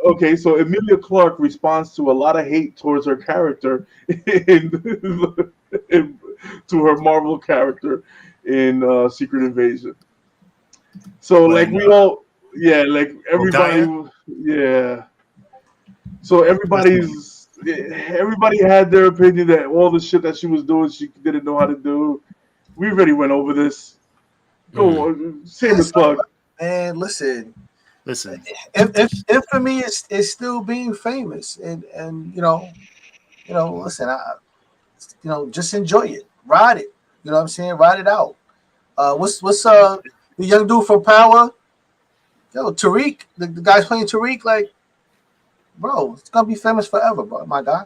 Okay, so Emilia Clarke responds to a lot of hate towards her character to her Marvel character in Secret Invasion. So like everybody, So everybody had their opinion that all the shit that she was doing, she didn't know how to do. We already went over this. Go on, shameless plug. Man, listen. Infamy is still being famous, and listen, just enjoy it, ride it. You know what I'm saying? Ride it out. What's the young dude from Power? Yo, Tariq, the guy's playing Tariq. Like, bro, it's gonna be famous forever, bro. My guy.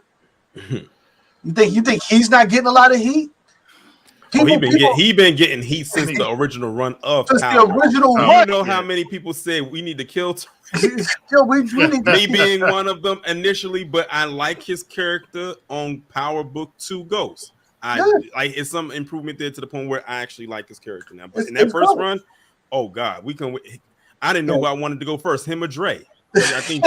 You think he's not getting a lot of heat? He been getting heat since the original run of Power. The original run. You know how many people said we need to kill Tariq? Me being one of them initially, but I like his character on Power Book 2 Ghost. Like it's some improvement there to the point where I actually like his character now. But in that first run, oh god, I didn't know who I wanted to go first, him or Dre. I think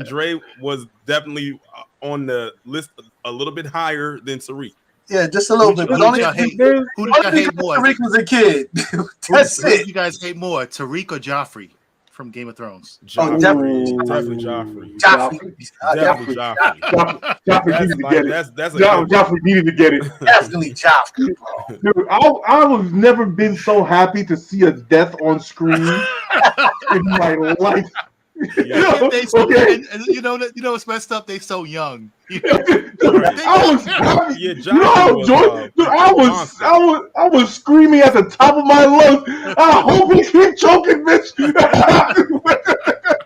Dre was definitely on the list a little bit higher than Tariq. Yeah, just a little bit. Who did you hate more? Tariq was a kid. That's who it. Did you guys hate more, Tariq or Joffrey from Game of Thrones? Definitely Joffrey. Joffrey needed to get it. Definitely Joffrey, bro. Dude, I've never been so happy to see a death on screen in my life. Yeah. And you know what's messed up? They so young. I was screaming at the top of my lungs. I hope he keep choking, bitch.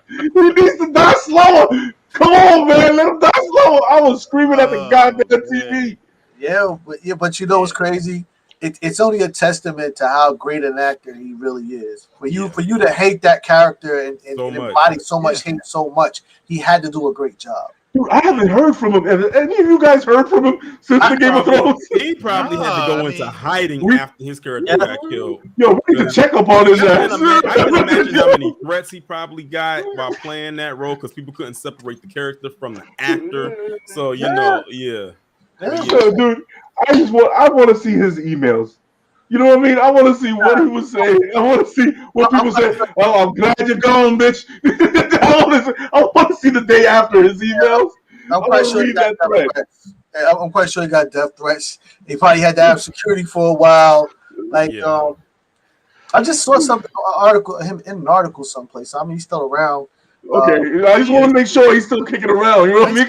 He needs to die slower. Come on, man, let him die slower. I was screaming at the goddamn TV. Yeah, but you know what's crazy? It's only a testament to how great an actor he really is. For you to hate that character and embody so much hate so much, he had to do a great job. Dude, I haven't heard from him. Have any of you guys heard from him since the Game of Thrones? He probably had to go into hiding after his character got killed. Yo, we need to check up on his ass. I can imagine how many threats he probably got while playing that role because people couldn't separate the character from the actor. So dude, I want to see his emails. You know what I mean? I want to see what he was saying. I want to see what people say. Oh, I'm glad you're gone, bitch. I want to see the day after his emails. I'm quite sure he got death threats. I'm quite sure he got death threats. He probably had to have security for a while. Like, I just saw an article someplace. I mean, he's still around. Okay, I just want to make sure he's still kicking around. You know what I mean?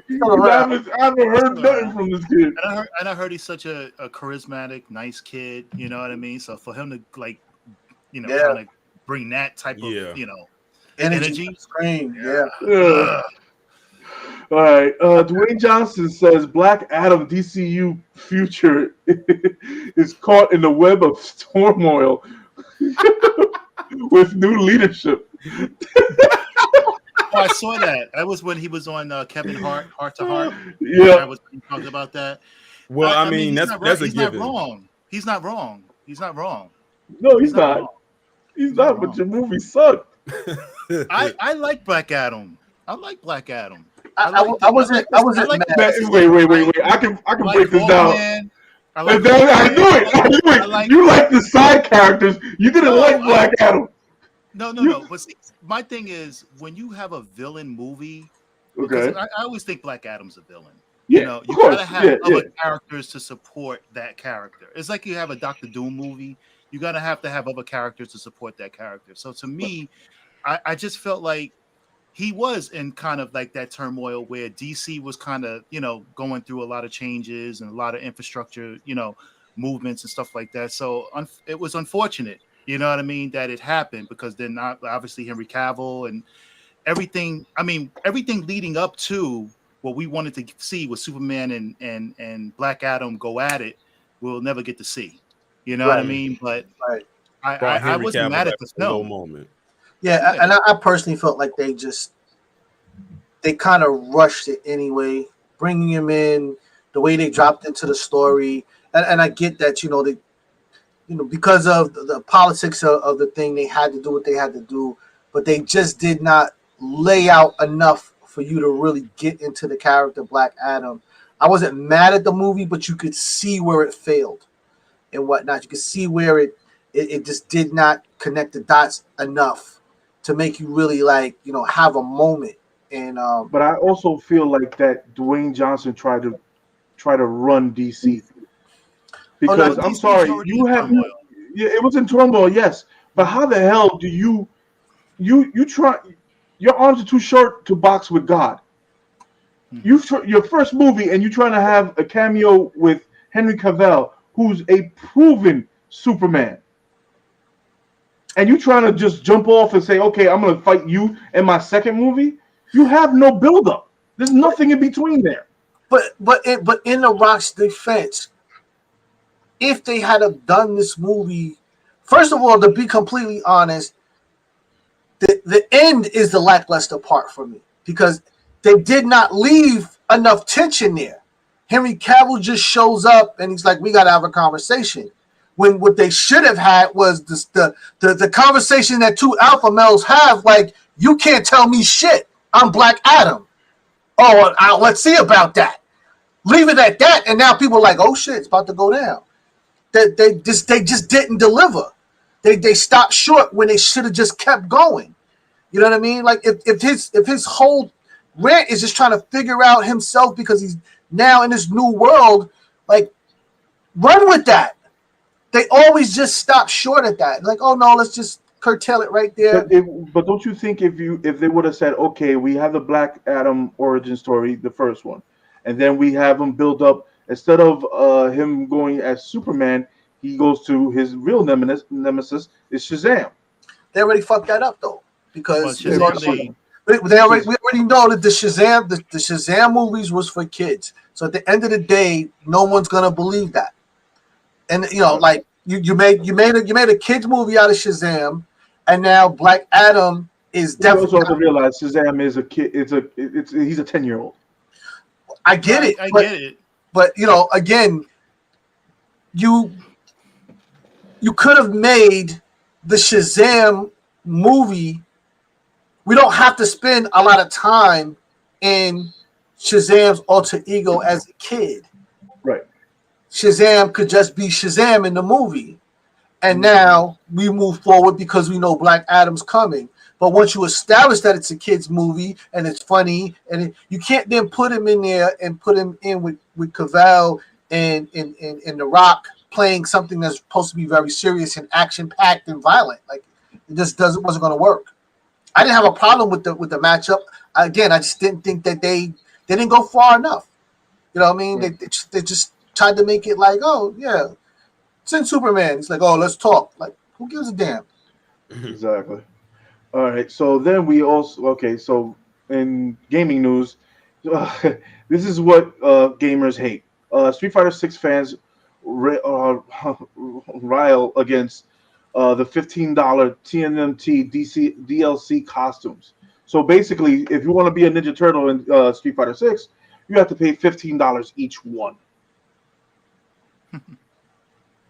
He's still around. 'Cause I haven't heard nothing from this kid. And I heard he's such a charismatic, nice kid. You know what I mean? So for him to like, kind of bring that type of, energy. Scream. All right. Dwayne Johnson says Black Adam DCU future is caught in the web of turmoil with new leadership. I saw that. That was when he was on Kevin Hart, Heart to Heart. Yeah, I was talking about that. Well, I mean that's a he's given. Not wrong. He's not wrong. He's not wrong. No, he's not. He's not. But your movie sucked. I like Black Adam. I like Black Adam. I wasn't mad. Wait. I can break this down. I knew it. You like the side characters. You didn't like Black Adam. No. But see, my thing is when you have a villain movie. Okay. I always think Black Adam's a villain. Yeah, you gotta have other characters to support that character. It's like you have a Doctor Doom movie. You gotta have other characters to support that character. So to me, I just felt like he was in kind of like that turmoil where DC was kind of, going through a lot of changes and a lot of infrastructure, movements and stuff like that. So it was unfortunate, you know what I mean, that it happened because then obviously Henry Cavill and everything. I mean, everything leading up to what we wanted to see with Superman and Black Adam go at it, we'll never get to see. You know what I mean? But I wasn't mad at the film. Moment. Yeah, and I personally felt like they kind of rushed it anyway, bringing him in the way they dropped into the story, and I get that because of the politics of the thing, they had to do what they had to do, but they just did not lay out enough for you to really get into the character Black Adam. I wasn't mad at the movie, but you could see where it failed and whatnot. You could see where it just did not connect the dots enough to make you really have a moment. And but I also feel like that Dwayne Johnson tried to run DC because I'm sorry, you have it was in turmoil, yes, but how the hell do you try? Your arms are too short to box with God. Your first movie, and you're trying to have a cameo with Henry Cavill, who's a proven Superman. And you trying to just jump off and say, okay, I'm going to fight you in my second movie? You have no build-up. There's nothing in between there. But in The Rock's defense, if they had have done this movie, first of all, to be completely honest, the end is the lackluster part for me because they did not leave enough tension there. Henry Cavill just shows up and he's like, we got to have a conversation. When what they should have had was the conversation that two alpha males have, like, you can't tell me shit. I'm Black Adam. Oh, let's see about that. Leave it at that, and now people are like, oh shit, it's about to go down. They just didn't deliver. They stopped short when they should have just kept going. You know what I mean? Like if his whole rant is just trying to figure out himself because he's now in this new world, like, run with that. They always just stop short at that. Like, oh no, let's just curtail it right there. But don't you think if they would have said, okay, we have the Black Adam origin story, the first one, and then we have him build up, instead of him going as Superman, he goes to his real nemesis is Shazam. They already fucked that up though, because we already know that the Shazam movies was for kids. So at the end of the day, no one's gonna believe that. And like you made a kids movie out of Shazam, and now Black Adam is definitely. You also have to realize Shazam is a kid. He's a 10-year-old. I get it. I get it. But again, you could have made the Shazam movie. We don't have to spend a lot of time in Shazam's alter ego as a kid. Right. Shazam could just be Shazam in the movie. And now we move forward because we know Black Adam's coming. But once you establish that it's a kid's movie and it's funny, and you can't then put him in there and put him in with Cavill and The Rock playing something that's supposed to be very serious and action-packed and violent. Like, it just wasn't going to work. I didn't have a problem with the matchup. Again, I just didn't think that they didn't go far enough. You know what I mean? They just tried to make it like, oh yeah, send Superman. It's like, oh, let's talk. Like, who gives a damn? Exactly. All right. So then we also So in gaming news, this is what gamers hate. Street Fighter 6 fans rile against the $15 TNMT DLC costumes. So basically, if you want to be a Ninja Turtle in Street Fighter 6, you have to pay $15 each one.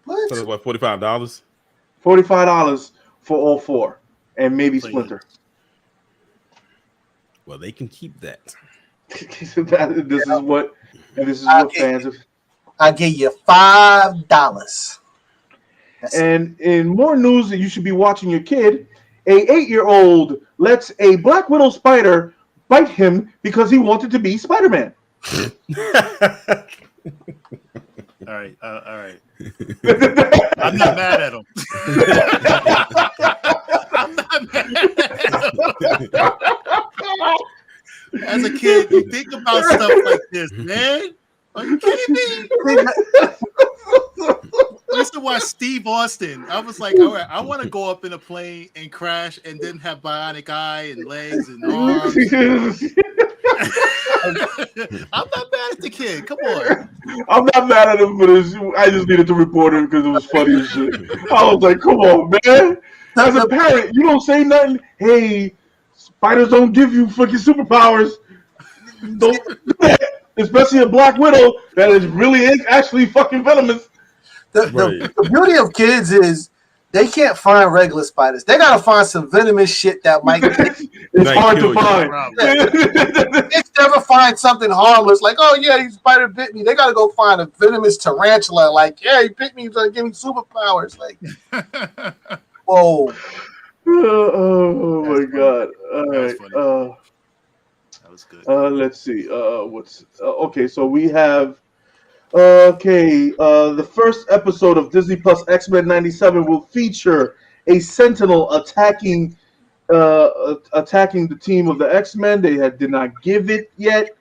What? So that's what, $45? $45 for all four, and maybe Splinter. Well, they can keep that. This is what fans have. I give you $5. And in more news that you should be watching your kid, a 8-year-old lets a Black Widow spider bite him because he wanted to be Spider-Man. All right. I'm not mad at him. I'm not mad at him. As a kid, you think about stuff like this, man. Are you kidding me? I used to watch Steve Austin. I was like, all right, I want to go up in a plane and crash and then have bionic eye and legs and arms. I'm not mad at the kid. Come on. I'm not mad at him for this. I just needed to report it because it was funny as shit. I was like, come on, man. As a parent, you don't say nothing. Hey, spiders don't give you fucking superpowers. Don't do that. Especially a Black Widow that is really actually fucking venomous. The beauty of kids is they can't find regular spiders. They gotta find some venomous shit that might. It's hard to find. They never find something harmless, like, oh yeah, these spider bit me. They gotta go find a venomous tarantula. Like, yeah, he bit me, he's gonna give me superpowers. Like, whoa. Oh my god! All right. That was good. Let's see. Okay? So we have. The first episode of Disney Plus X-Men '97 will feature a Sentinel attacking the team of the X-Men. They did not give it yet,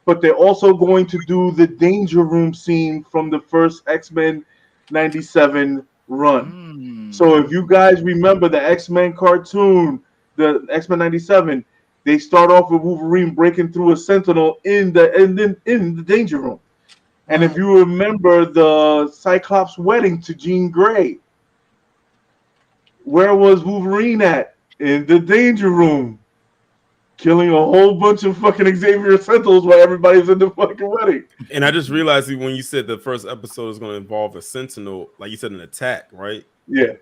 but they're also going to do the Danger Room scene from the first X-Men '97 run. So if you guys remember the X-Men cartoon, the X-Men '97, they start off with Wolverine breaking through a Sentinel in the Danger Room. And if you remember the Cyclops wedding to Jean Grey, where was Wolverine at? In the Danger Room, killing a whole bunch of fucking Xavier Sentinels while everybody's in the fucking wedding. And I just realized when you said the first episode is going to involve a Sentinel, like you said, an attack, right? Yeah.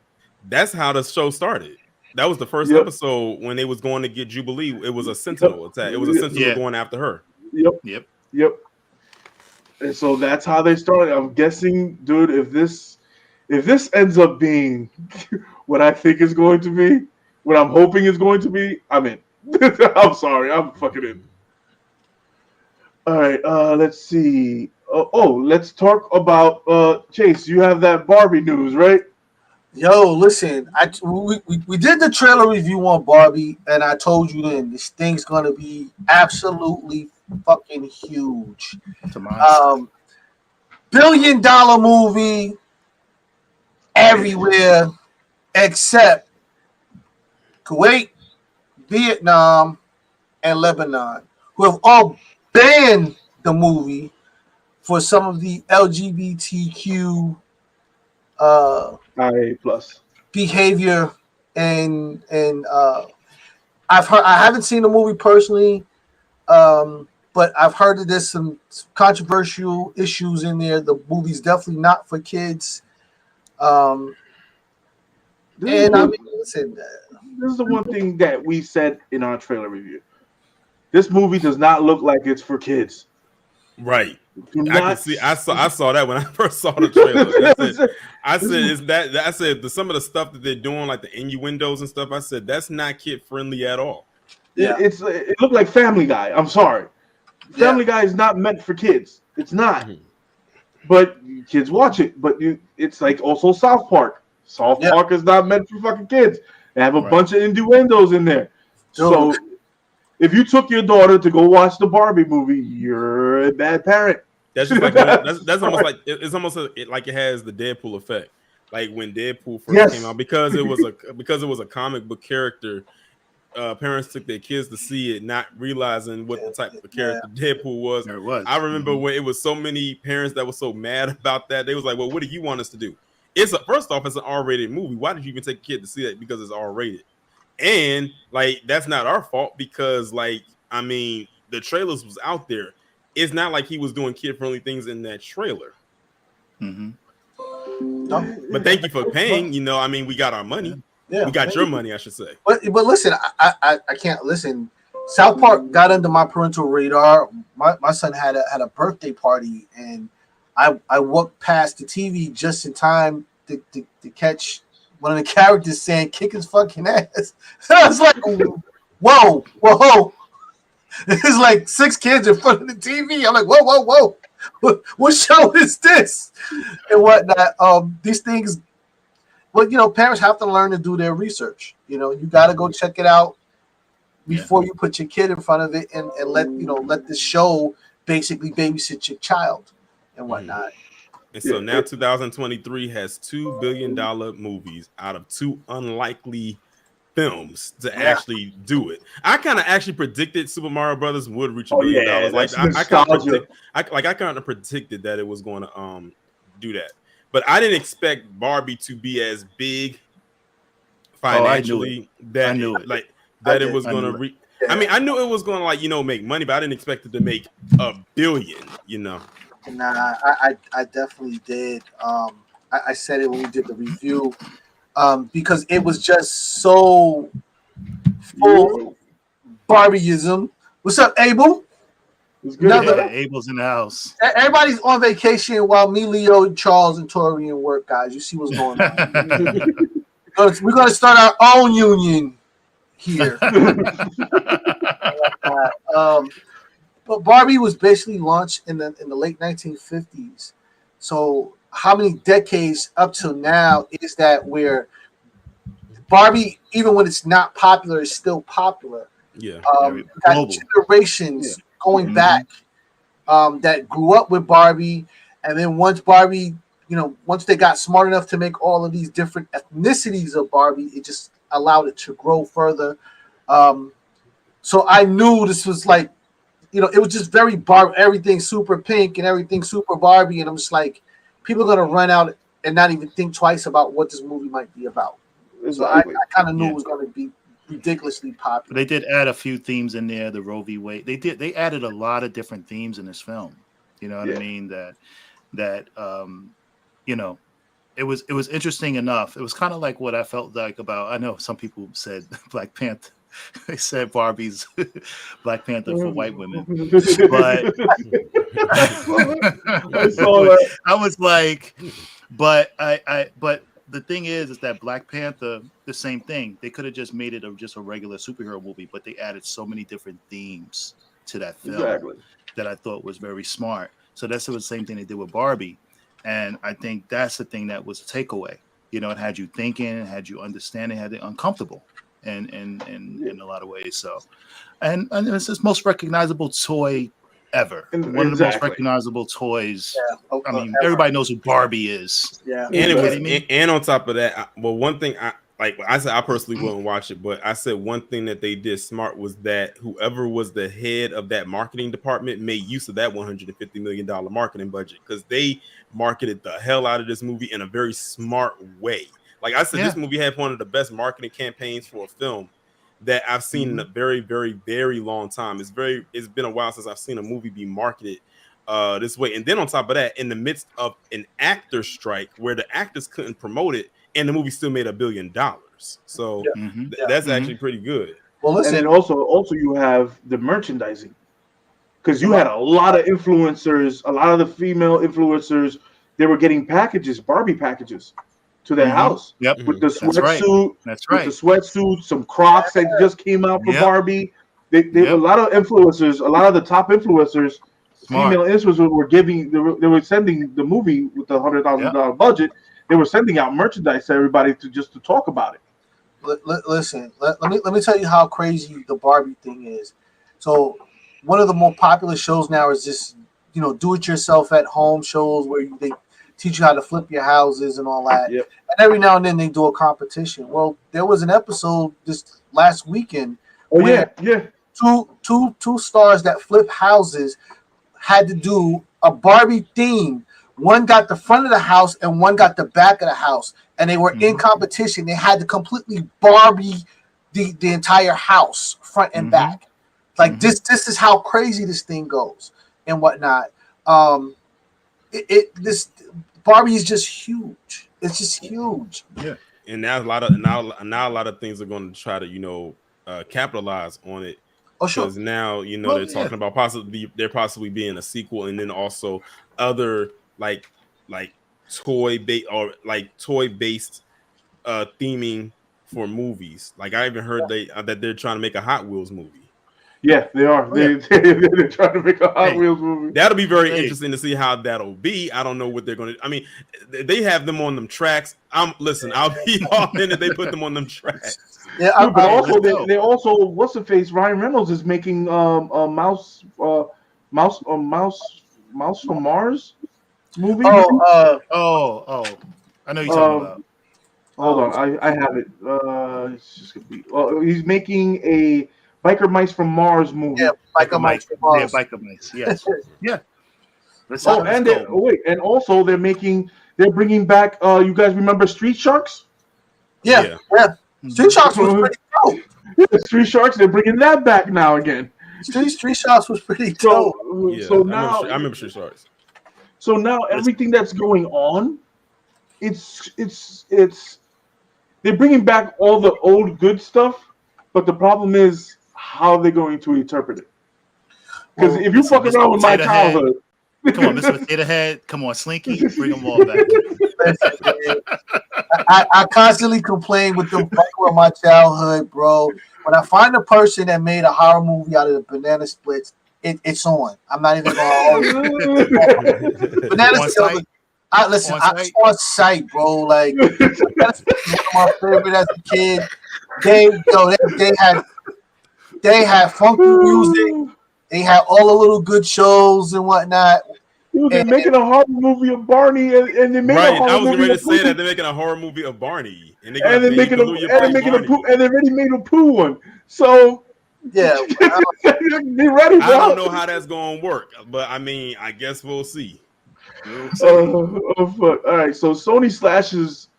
That's how the show started. That was the first episode when they was going to get Jubilee. It was a Sentinel attack. It was a Sentinel going after her. Yep. And so that's how they started. I'm guessing, dude, if this ends up being what I think is going to be, what I'm hoping is going to be, I'm in. I'm sorry, I'm fucking in. All right, let's see. Let's talk about Chase. You have that Barbie news, right? Yo, listen, we did the trailer review on Barbie, and I told you then this thing's gonna be absolutely fucking huge. $1 billion movie everywhere except Kuwait, Vietnam, and Lebanon, who have all banned the movie for some of the LGBTQ IA plus behavior, and I've heard, I haven't seen the movie personally, but I've heard that there's some controversial issues in there. The movie's definitely not for kids. And I mean, listen, this is the one thing that we said in our trailer review. This movie does not look like it's for kids. Right. I can see. I saw that when I first saw the trailer. I said some of the stuff that they're doing, like the innuendos and stuff. I said that's not kid friendly at all. Yeah. It looked like Family Guy. I'm sorry, Family Guy is not meant for kids. It's not. Mm-hmm. But kids watch it. But it's like also South Park. South Park is not meant for fucking kids. They have a bunch of innuendos in there. So if you took your daughter to go watch the Barbie movie, you're a bad parent. That's just like that's almost like it's almost like it has the Deadpool effect. Like when Deadpool first came out, because it was a comic book character. Parents took their kids to see it, not realizing what the type of character Deadpool was. There it was. I remember when it was so many parents that were so mad about that. They was like, "Well, what do you want us to do?" First off, it's an R-rated movie. Why did you even take a kid to see that? Because it's R-rated, and like that's not our fault because the trailers was out there. It's not like he was doing kid-friendly things in that trailer. But thank you for paying. We got our money. Yeah, we got your money, I should say. But listen, I can't listen. South Park got under my parental radar. My son had a birthday party, and I walked past the TV just in time to catch one of the characters saying "kick his fucking ass." And I was like, whoa. There's like 6 kids in front of the TV. I'm like, whoa. What show is this? And whatnot. These things. Well, parents have to learn to do their research. You got to go check it out before you put your kid in front of it and let the show basically babysit your child and whatnot. And so now 2023 has $2 billion movies out of 2 unlikely films to actually do it. I kind of actually predicted Super Mario Brothers would reach $1 billion. I kind of predicted that it was going to do that. But I didn't expect Barbie to be as big financially that it was going to. I mean, I knew it was going to make money, but I didn't expect it to make $1 billion. Nah, I definitely did. I said it when we did the review because it was just so full Barbieism. What's up, Abel? Abel's in the house. Everybody's on vacation while me, Leo, Charles, and Torian work, guys. You see what's going on. We're going to start our own union here. But Barbie was basically launched in the late 1950s. So how many decades up till now is that where Barbie, even when it's not popular, is still popular? Yeah. Got generations going back that grew up with Barbie, and then once Barbie, once they got smart enough to make all of these different ethnicities of Barbie, it just allowed it to grow further. So I knew this was like, it was just very Barbie, everything super pink and everything super Barbie, and I'm just like, people are gonna run out and not even think twice about what this movie might be about. So I kind of knew it was going to be ridiculously popular. They did add a few themes in there. The Roe v. Wade. They added a lot of different themes in this film. You know what I mean? That it was interesting enough. It was kind of like what I felt like about. I know some people said Black Panther. They said Barbie's Black Panther for white women, but I was like, but the thing is that Black Panther, the same thing. They could have just made it just a regular superhero movie, but they added so many different themes to that film that I thought was very smart. So that's the same thing they did with Barbie, and I think that's the thing that was a takeaway. It had you thinking, had you understanding, had it uncomfortable. And in a lot of ways, so and it's the most recognizable toy ever. One of the most recognizable toys. Yeah. I mean, everybody knows who Barbie is. Yeah, and on top of that, one thing I said I personally wouldn't watch it, but I said one thing that they did smart was that whoever was the head of that marketing department made use of that $150 million marketing budget because they marketed the hell out of this movie in a very smart way. Like I said, this movie had one of the best marketing campaigns for a film that I've seen in a very, very, very long time. It's been a while since I've seen a movie be marketed this way. And then on top of that, in the midst of an actor strike where the actors couldn't promote it, and the movie still made $1 billion. So that's actually pretty good. Well, listen, and then also you have the merchandising because you had a lot of influencers, a lot of the female influencers. They were getting packages, Barbie packages, to their house with the sweatsuit. That's right. With the sweatsuit, some Crocs that just came out for Barbie. They a lot of influencers, a lot of the top influencers, female influencers were giving. They were sending the movie with the $100,000 budget. They were sending out merchandise to everybody to talk about it. Listen, let me tell you how crazy the Barbie thing is. So one of the more popular shows now is this, do it yourself at home shows where they teach you how to flip your houses and all that. Yep. And every now and then they do a competition. Well, there was an episode this last weekend. Oh yeah. Two stars that flip houses had to do a Barbie theme. One got the front of the house and one got the back of the house, and they were in competition. They had to completely Barbie the entire house, front and back. Like this is how crazy this thing goes and whatnot. This Barbie is just huge. It's just huge. Yeah, and now a lot of things are going to try to capitalize on it. Oh, sure. Because now they're talking about possibly being a sequel, and then also other like toy based theming for movies. Like I even heard that they're trying to make a Hot Wheels movie. Yeah, they are. They're trying to make a Hot Wheels movie. That'll be very interesting to see how that'll be. I don't know what they're going to. I mean, they have them on them tracks. I'll be all in if they put them on them tracks. Yeah, but also they also what's the face? Ryan Reynolds is making a mouse from Mars movie. I know you're talking about. Hold on, I have it. It's just gonna be. He's making a Biker Mice from Mars movie. Yeah, Biker Mice from Mars. Yeah, Biker Mice. Yes. Yeah. And also they're bringing back. You guys remember Street Sharks? Yeah. Street Sharks was pretty dope. Yeah, Street Sharks, they're bringing that back now again. Street Sharks was pretty dope. So now I remember Street Sharks. So now everything that's going on, it's they're bringing back all the old good stuff, but the problem is how they're going to interpret it. Because if you fuck around with my childhood, come on, Mr. Potato Head, come on, Slinky, bring them all back. I constantly complain with them fucking with my childhood, bro. When I find a person that made a horror movie out of the banana splits, it's on. I'm not even going to banana splits. Listen, I was on site, bro. Like that's one of my favorite as a kid. They had funky music. They had all the little good shows and whatnot. They're making a horror movie of Barney, and they made a horror movie. I was ready to say that they're making a horror movie of Barney, and they already made a Pooh one. So yeah, be ready, bro. I don't know how that's going to work, but I mean, I guess we'll see. Fuck. All right, so Sony slashes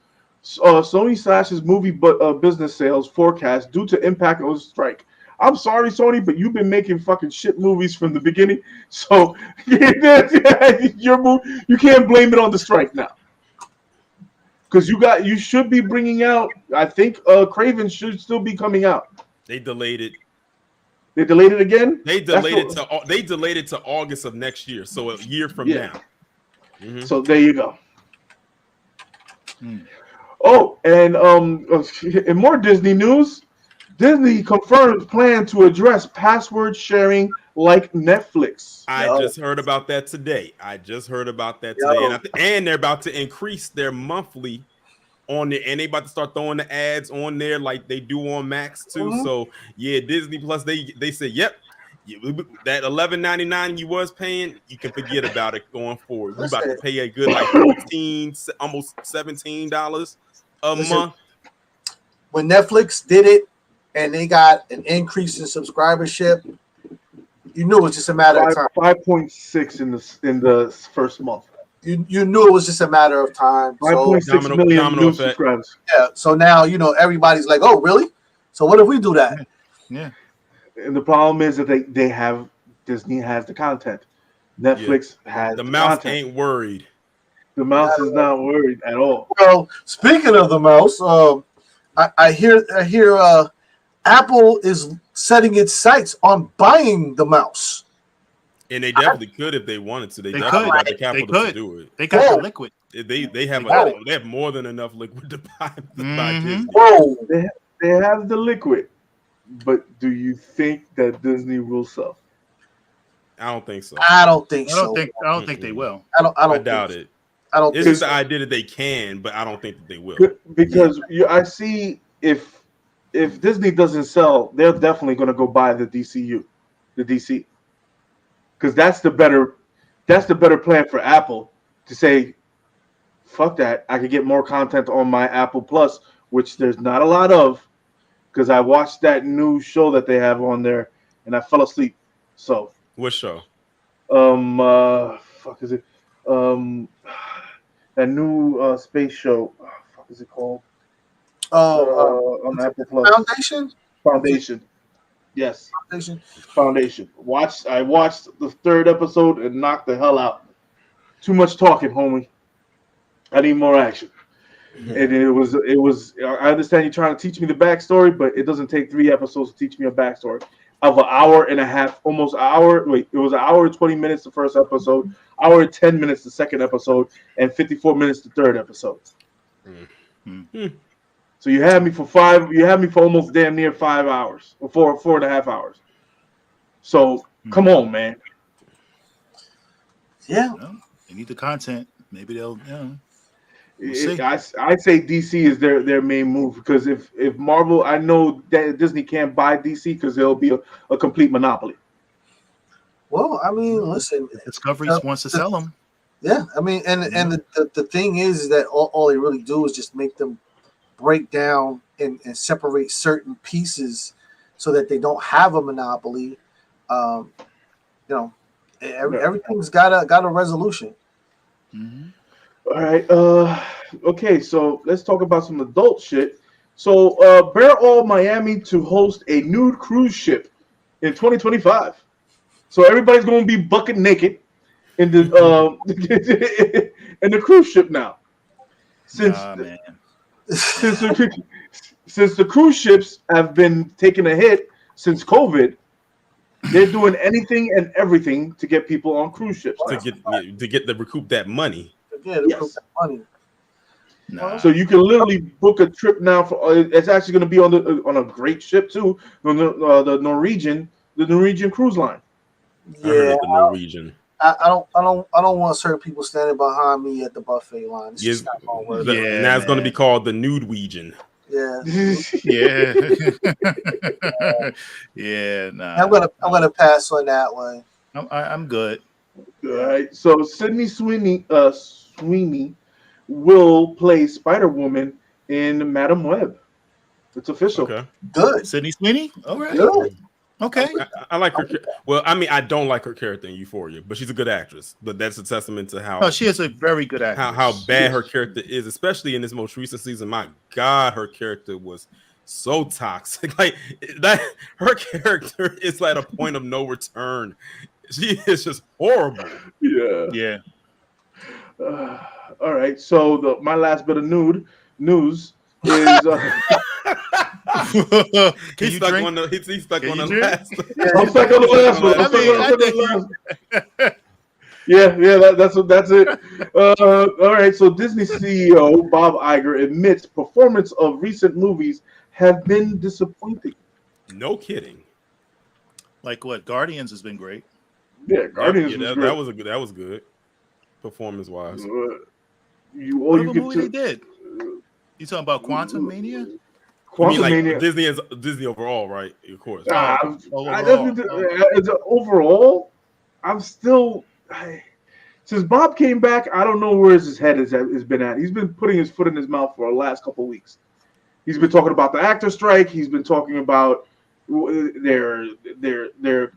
movie business sales forecast due to impact of the strike. I'm sorry, Sony, but you've been making fucking shit movies from the beginning. So your movie, you can't blame it on the strike now. Because you should be bringing out. I think Craven should still be coming out. They delayed it. They delayed it again. They delayed it to August of next year, so a year from now. Mm-hmm. So there you go. Oh, and in more Disney news, Disney confirms plan to address password sharing like Netflix. I just heard about that today. And they're about to increase their monthly on there, and they about to start throwing the ads on there like they do on Max too. Mm-hmm. So yeah, Disney Plus, they said, yep, that $11.99 you was paying, you can forget about it going forward. You about to pay a good like $14, almost $17 a month. When Netflix did it and they got an increase in subscribership, you knew it was just a matter of time. 5.6 in the first month. You knew it was just a matter of time. 5.6 million new subscribers. Yeah. So now everybody's like, oh, really? So what if we do that? Yeah. And the problem is that Disney has the content. Netflix has the mouse content. ain't worried. The mouse is not worried at all. Well, speaking of the mouse, I hear Apple is setting its sights on buying the mouse. And they definitely could if they wanted to. They definitely got the capital to do it. They got the liquid. They have more than enough liquid to buy Disney. Whoa. They have the liquid. But do you think that Disney will sell? I don't think so. I don't think so. I don't think they will. I doubt it. I don't. It's just the idea that they can, but I don't think that they will. Because I see if if Disney doesn't sell, they're definitely going to go buy the DC, because that's the better plan for Apple to say, fuck that, I could get more content on my Apple Plus, which there's not a lot of, because I watched that new show that they have on there and I fell asleep. So What show? Fuck is it? That new space show. Fuck is it called? On Apple Plus. Foundation. Yes. Foundation. I watched the 3rd episode and knocked the hell out. Too much talking, homie. I need more action. And it was. I understand you're trying to teach me the backstory, but it doesn't take 3 episodes to teach me a backstory of an hour and a half, almost an hour. Wait, it was an hour and 20 minutes the first episode, hour and 10 minutes the second episode, and 54 minutes the third episode. So you had me for 5. You had me for almost damn near 5 hours, or 4.5 hours. So come on, man. Yeah, they need the content. Maybe they'll. We'll I say DC is their main move, because if Marvel, I know that Disney can't buy DC because it'll be a complete monopoly. Well, I mean, listen, Discovery wants to sell them. Yeah, I mean, and the thing is that all they really do is just make them break down and separate certain pieces so that they don't have a monopoly. Everything's got a resolution. Mm-hmm. All right. Okay, so let's talk about some adult shit. So Bear All Miami to host a nude cruise ship in 2025. So everybody's going to be bucket naked in the in the cruise ship now. Since the cruise ships have been taking a hit since COVID, they're doing anything and everything to get people on cruise ships to recoup that money. Yeah, yes. Money. Nah. So you can literally book a trip now for. It's actually going to be on a great ship too, on the Norwegian cruise line. Yeah, I heard of the Norwegian. I don't want certain people standing behind me at the buffet line. It's just not gonna work. Yeah, now it's going to be called the Nudewegian. Yeah. Yeah. Nah. I'm gonna pass on that one. I'm good. All right. So Sydney Sweeney will play Spider-Woman in Madam Web. It's official. Okay. Good. Sydney Sweeney? All right. Good. Okay. I like her. Well, I mean, I don't like her character in Euphoria, but she's a good actress. But that's a testament to how. No, she is a very good actress. How bad her character is, especially in this most recent season. My God, her character was so toxic. Like that, her character is at a point of no return. She is just horrible. Yeah. All right. So my last bit of news is. He's stuck on the last. I'm stuck on the last one. Yeah, that's it. All right, so Disney CEO Bob Iger admits performance of recent movies have been disappointing. No kidding. Like what? Guardians has been great. Yeah, Guardians that was good performance wise. They did. You talking about Quantum Mania? Disney overall, right? Of course. Overall, I'm still. Since Bob came back, I don't know where his head has been at. He's been putting his foot in his mouth for the last couple of weeks. He's been talking about the actor strike. He's been talking about their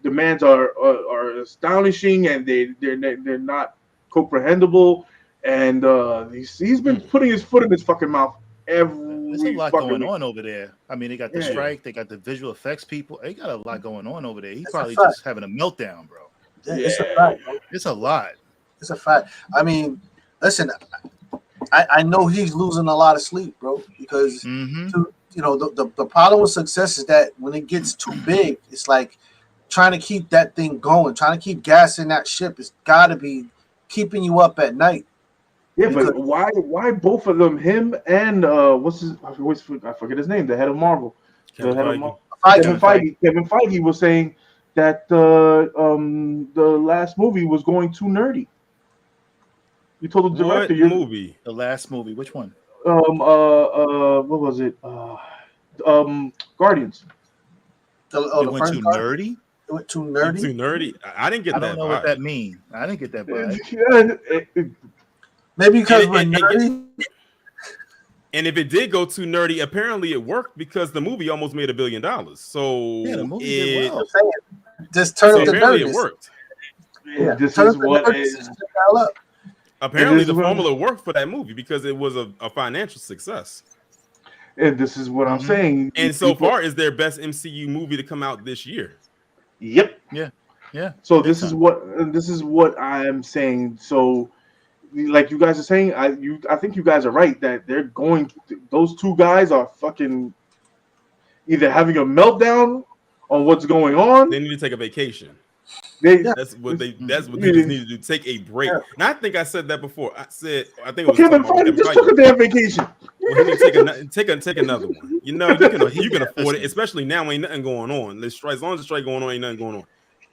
demands are astonishing and they're not comprehensible. And he's been putting his foot in his fucking mouth. There's a lot going on over there. I mean, they got the strike, they got the visual effects people. They got a lot going on over there. He's probably just having a meltdown, bro. Yeah. It's a fact. It's a lot. It's a fact. I mean, listen, I know he's losing a lot of sleep, bro, because the problem with success is that when it gets too big, it's like trying to keep that thing going, trying to keep gas in that ship. It's got to be keeping you up at night. Yeah, but why both of them, him and I forget his name, the head of Marvel. Kevin Feige was saying that the last movie was going too nerdy. You told the director movie? The last movie, which one? What was it? Guardians. It went too nerdy. It went too nerdy. Too nerdy. I didn't get that. I don't know what that means. I didn't get that vibe. Maybe because we're nerdy. And if it did go too nerdy, apparently it worked because the movie almost made $1 billion. So yeah, the movie did well. Just turn up the apparently it worked. Yeah, this is what is. Apparently the formula worked for that movie because it was a financial success. And this is what I'm saying. And so far is their best MCU movie to come out this year. Yep. Yeah. So this is what I am saying. So, like you guys are saying, I think you guys are right that those two guys are fucking either having a meltdown on what's going on. They need to take a vacation. That's what they just need to do. Take a break. Yeah. And I think I said that before. I think it was Kevin Feige just took a damn vacation. Well, take another one. You know, you can afford it, especially now. Ain't nothing going on. As long as the strike going on, ain't nothing going on.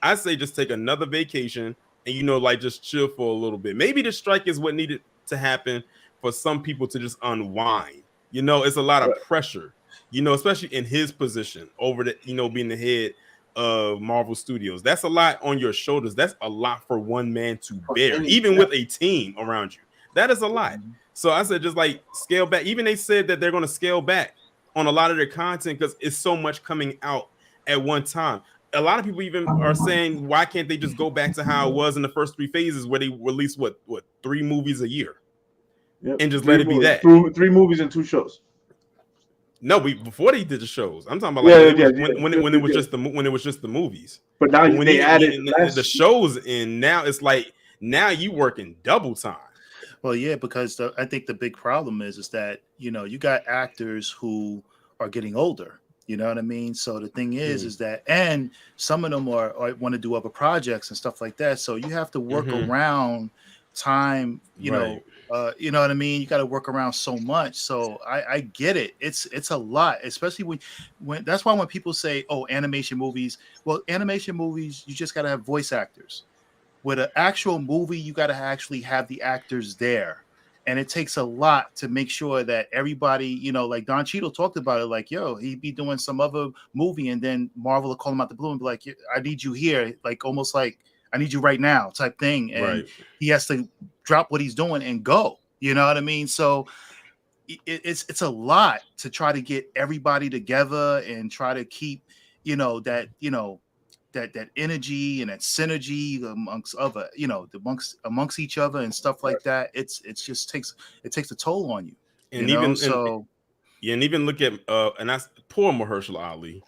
I say just take another vacation and like just chill for a little bit. Maybe the strike is what needed to happen for some people to just unwind. You know, it's a lot of pressure. You know, especially in his position over the being the head of Marvel Studios. That's a lot on your shoulders. That's a lot for one man to bear, even with a team around you. That is a lot. So I said just like scale back. Even they said that they're going to scale back on a lot of their content because it's so much coming out at one time. A lot of people even are saying, why can't they just go back to how it was in the first 3 phases where they released what 3 movies a year, and just let it be that 3 movies and 2 shows. No, before they did the shows. I'm talking about when it was just the movies. But now when they added the shows in, now it's like now you working double time. Well, yeah, because I think the big problem is that you got actors who are getting older. You know what I mean? So the thing is that, and some of them are want to do other projects and stuff like that. So you have to work around time. You know what I mean? You got to work around so much. So I get it. It's a lot, especially when that's why when people say, "Oh, animation movies." Well, animation movies, you just got to have voice actors. With an actual movie, you got to actually have the actors there. And it takes a lot to make sure that everybody, like Don Cheadle talked about it, like, he'd be doing some other movie and then Marvel will call him out the blue and be like, I need you here, like almost like I need you right now type thing. And he has to drop what he's doing and go. You know what I mean? So it's a lot to try to get everybody together and try to keep, that energy and that synergy amongst other, amongst each other and stuff like that. It takes a toll on you. And even look at and that's poor Mahershala Ali.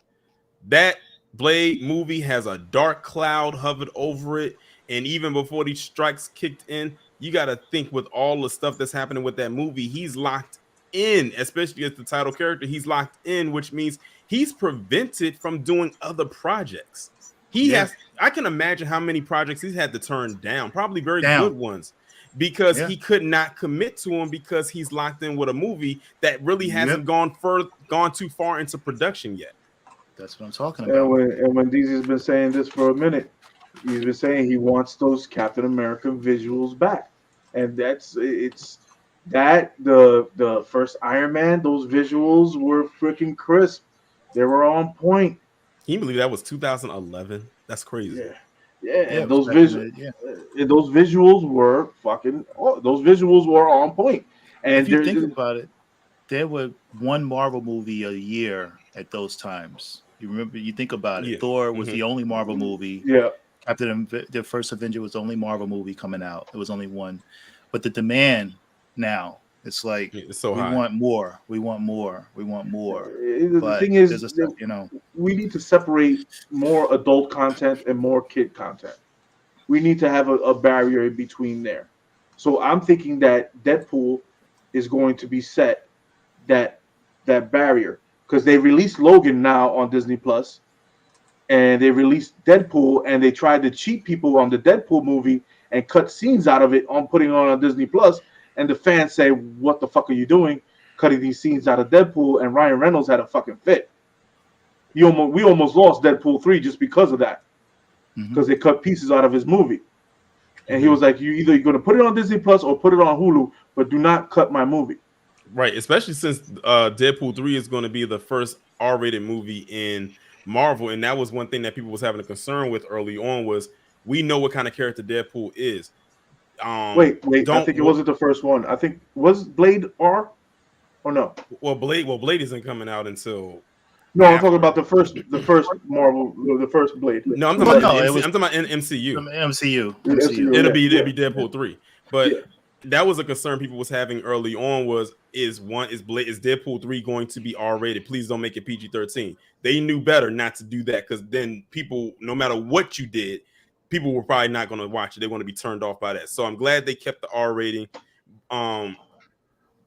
That Blade movie has a dark cloud hovered over it, and even before these strikes kicked in, you got to think with all the stuff that's happening with that movie, he's locked in, especially as the title character. He's locked in, which means he's prevented from doing other projects. He has. I can imagine how many projects he's had to turn down, probably very good ones, because he could not commit to them because he's locked in with a movie that really hasn't gone too far into production yet. That's what I'm talking about. And when DZ's been saying this for a minute, he's been saying he wants those Captain America visuals back, and the first Iron Man, those visuals were freaking crisp. They were on point. Can you believe that was 2011? That's crazy. And those visuals were fucking. Those visuals were on point. And if you think about it, there were one Marvel movie a year at those times. You remember? You think about it. Thor was the only Marvel movie. Yeah. After the first Avenger was the only Marvel movie coming out. There was only one, but the demand now. It's like it's so high. We want more. The thing is, we need to separate more adult content and more kid content. We need to have a barrier in between there. So I'm thinking that Deadpool is going to be set that barrier because they released Logan now on Disney Plus, and they released Deadpool, and they tried to cheat people on the Deadpool movie and cut scenes out of it on putting on Disney Plus. And the fans say, what the fuck are you doing cutting these scenes out of Deadpool? And Ryan Reynolds had a fucking fit. We almost lost Deadpool 3 just because of that. Because they cut pieces out of his movie. And he was like, you're going to put it on Disney Plus or put it on Hulu, but do not cut my movie. Right, especially since Deadpool 3 is going to be the first R-rated movie in Marvel, and that was one thing that people was having a concern with early on. Was we know what kind of character Deadpool is. Wait. I think it wasn't the first one. I think was Blade R or no? Well, Blade isn't coming out until. No, I'm talking about the first Marvel, the first Blade. No, I'm talking about I'm talking about MCU. MCU. It'll be Deadpool 3. But that was a concern people was having early on. Is Deadpool 3 going to be R-rated? Please don't make it PG-13. They knew better not to do that, because then people, no matter what you did, people were probably not going to watch it. They want to be turned off by that. So I'm glad they kept the R rating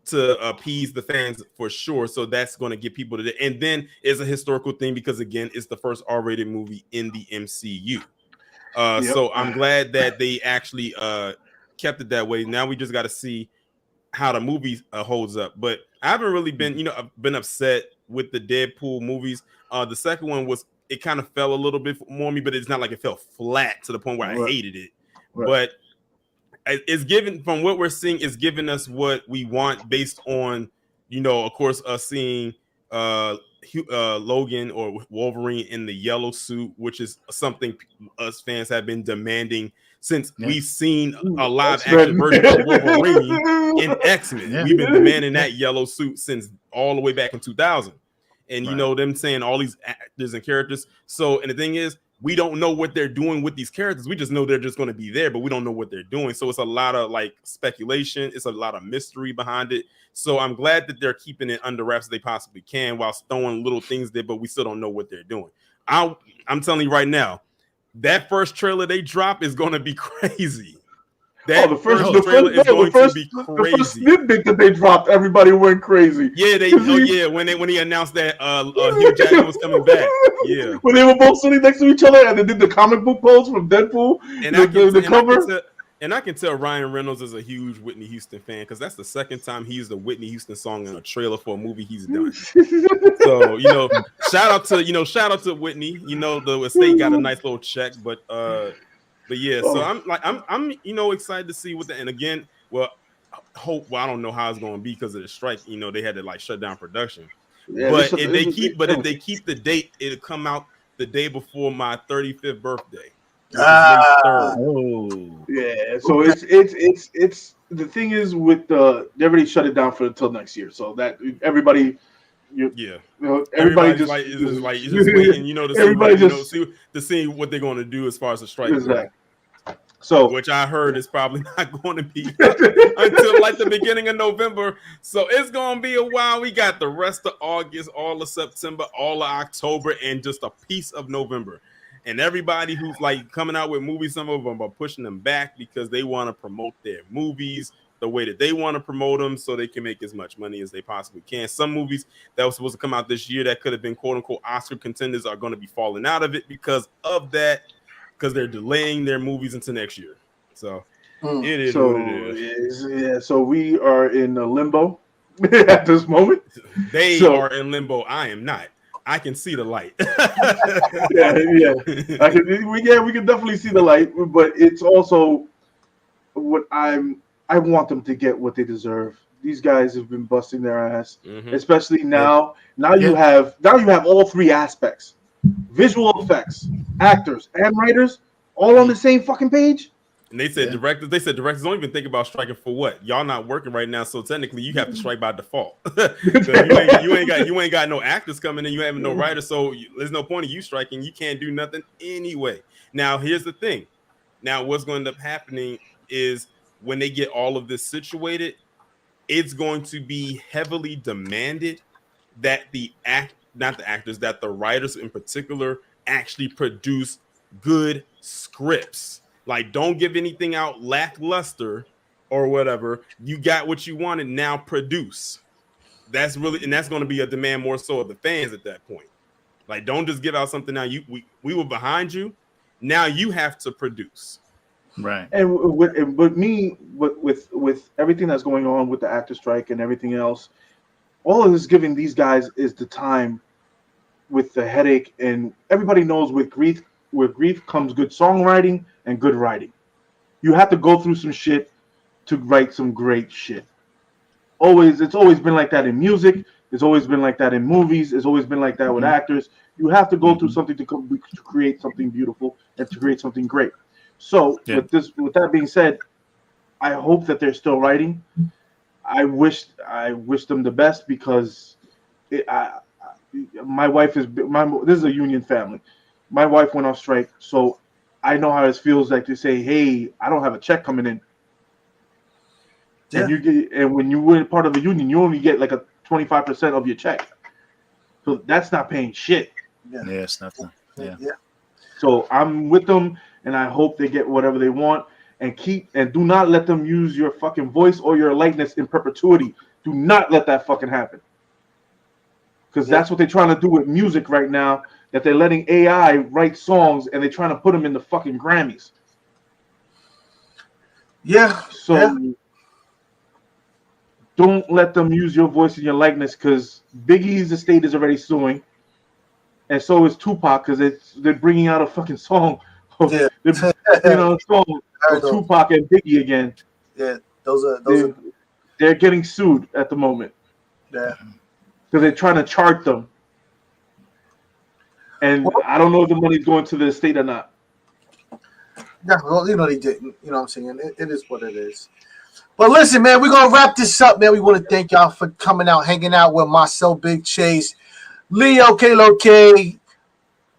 to appease the fans for sure. So that's going to get people to the, and then it's a historical thing because again, it's the first R-rated movie in the MCU. So I'm glad that they actually kept it that way. Now we just got to see how the movie holds up. But I haven't really been, I've been upset with the Deadpool movies. The second one it kind of fell a little bit more on me, but it's not like it fell flat to the point where I hated it. Right. But it's given, from what we're seeing, it's giving us what we want based on, of course, us seeing Logan or Wolverine in the yellow suit, which is something us fans have been demanding since we've seen a live action version of Wolverine in X-Men. Yeah. We've been demanding that yellow suit since all the way back in 2000. And them saying all these actors and characters. So, and the thing is, we don't know what they're doing with these characters. We just know they're just going to be there, but we don't know what they're doing. So it's a lot of like speculation. It's a lot of mystery behind it. So I'm glad that they're keeping it under wraps as they possibly can, while throwing little things there, but we still don't know what they're doing. I'm telling you right now, that first trailer they drop is going to be crazy. The first trailer is going to be crazy. The first snippet that they dropped, everybody went crazy. Yeah, when he announced that Hugh Jackman was coming back. Yeah, when they were both sitting next to each other and they did the comic book pose from Deadpool, and the cover. And I can tell Ryan Reynolds is a huge Whitney Houston fan, because that's the second time he used a Whitney Houston song in a trailer for a movie he's done. So shout out to Whitney. The estate got a nice little check, but yeah. So I'm excited to see what the, and again, I don't know how it's going to be because of the strike. They had to like shut down production. Yeah, but if they keep the date, it'll come out the day before my 35th birthday. Yeah, so it's the thing is with they already shut it down until next year, so that everybody everybody just waiting, to see what they're going to do as far as the strike. Exactly. So, which I heard is probably not going to be until like the beginning of November. So it's going to be a while. We got the rest of August, all of September, all of October, and just a piece of November. And everybody who's like coming out with movies, some of them are pushing them back because they want to promote their movies the way that they want to promote them so they can make as much money as they possibly can. Some movies that were supposed to come out this year that could have been quote unquote Oscar contenders are going to be falling out of it because of that, because they're delaying their movies into next year. So it is what it is. Yeah, so we are in a limbo at this moment. They are in limbo. I am not. I can see the light. We can definitely see the light, but it's also what I want them to get what they deserve. These guys have been busting their ass, especially now. Now you have all three aspects: visual effects, actors, and writers, all on the same fucking page. And they said directors don't even think about striking for what? Y'all not working right now, so technically you have to strike by default. So you ain't got no actors coming in, you having no writers, so there's no point of you striking. You can't do nothing anyway. Now here's the thing. Now what's going to end up happening is when they get all of this situated, it's going to be heavily demanded that that the writers in particular actually produce good scripts. Like, don't give anything out lackluster or whatever. You got what you wanted, now produce. That's going to be a demand more so of the fans at that point. Like, don't just give out something now. We were behind you. Now you have to produce. Right. And with everything that's going on with the actor strike and everything else, all of this giving these guys is the time with the headache. And everybody knows with grief comes good songwriting and good writing. You have to go through some shit to write some great shit. It's always been like that in music. It's always been like that in movies. It's always been like that with actors. You have to go through something to create something beautiful and to create something great. So with that being said, I hope that they're still writing. I wish them the best because my wife this is a union family. My wife went on strike, so I know how it feels like to say, "Hey, I don't have a check coming in." Yeah. And when you were part of the union, you only get like a 25% of your check. So that's not paying shit. Yeah, it's nothing. Yeah. So I'm with them, and I hope they get whatever they want. And do not let them use your fucking voice or your likeness in perpetuity. Do not let that fucking happen. Because that's what they're trying to do with music right now. That they're letting AI write songs and they're trying to put them in the fucking Grammys. Yeah. So don't let them use your voice and your likeness, because Biggie's estate is already suing, and so is Tupac, because they're bringing out a fucking song of, song of Tupac and Biggie again. Yeah, they're getting sued at the moment. Yeah, because they're trying to chart them, and I don't know if the money's going to the estate or not. Yeah, well, they didn't. You know what I'm saying? It is what it is. But listen, man, we're going to wrap this up, man. We want to thank y'all for coming out, hanging out with Marcel Big Chase, Leo K,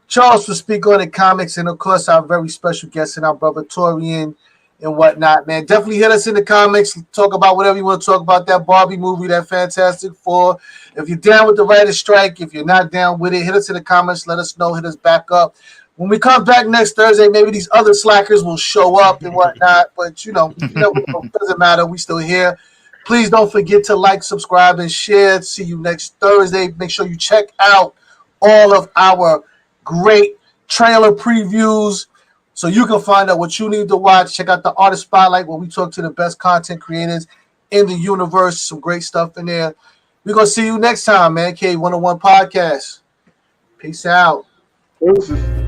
Charles for Speak on the Comics, and, of course, our very special guest and our brother Torian and whatnot, man. Definitely hit us in the comments. Talk about whatever you want to talk about, that Barbie movie, that Fantastic Four. If you're down with the writer's strike, if you're not down with it, hit us in the comments. Let us know. Hit us back up. When we come back next Thursday, maybe these other slackers will show up and whatnot. But, it doesn't matter. We still here. Please don't forget to like, subscribe, and share. See you next Thursday. Make sure you check out all of our great trailer previews so you can find out what you need to watch. Check out the Artist Spotlight where we talk to the best content creators in the universe. Some great stuff in there. We're going to see you next time, man. Mancave101 Podcast. Peace out. Deuces.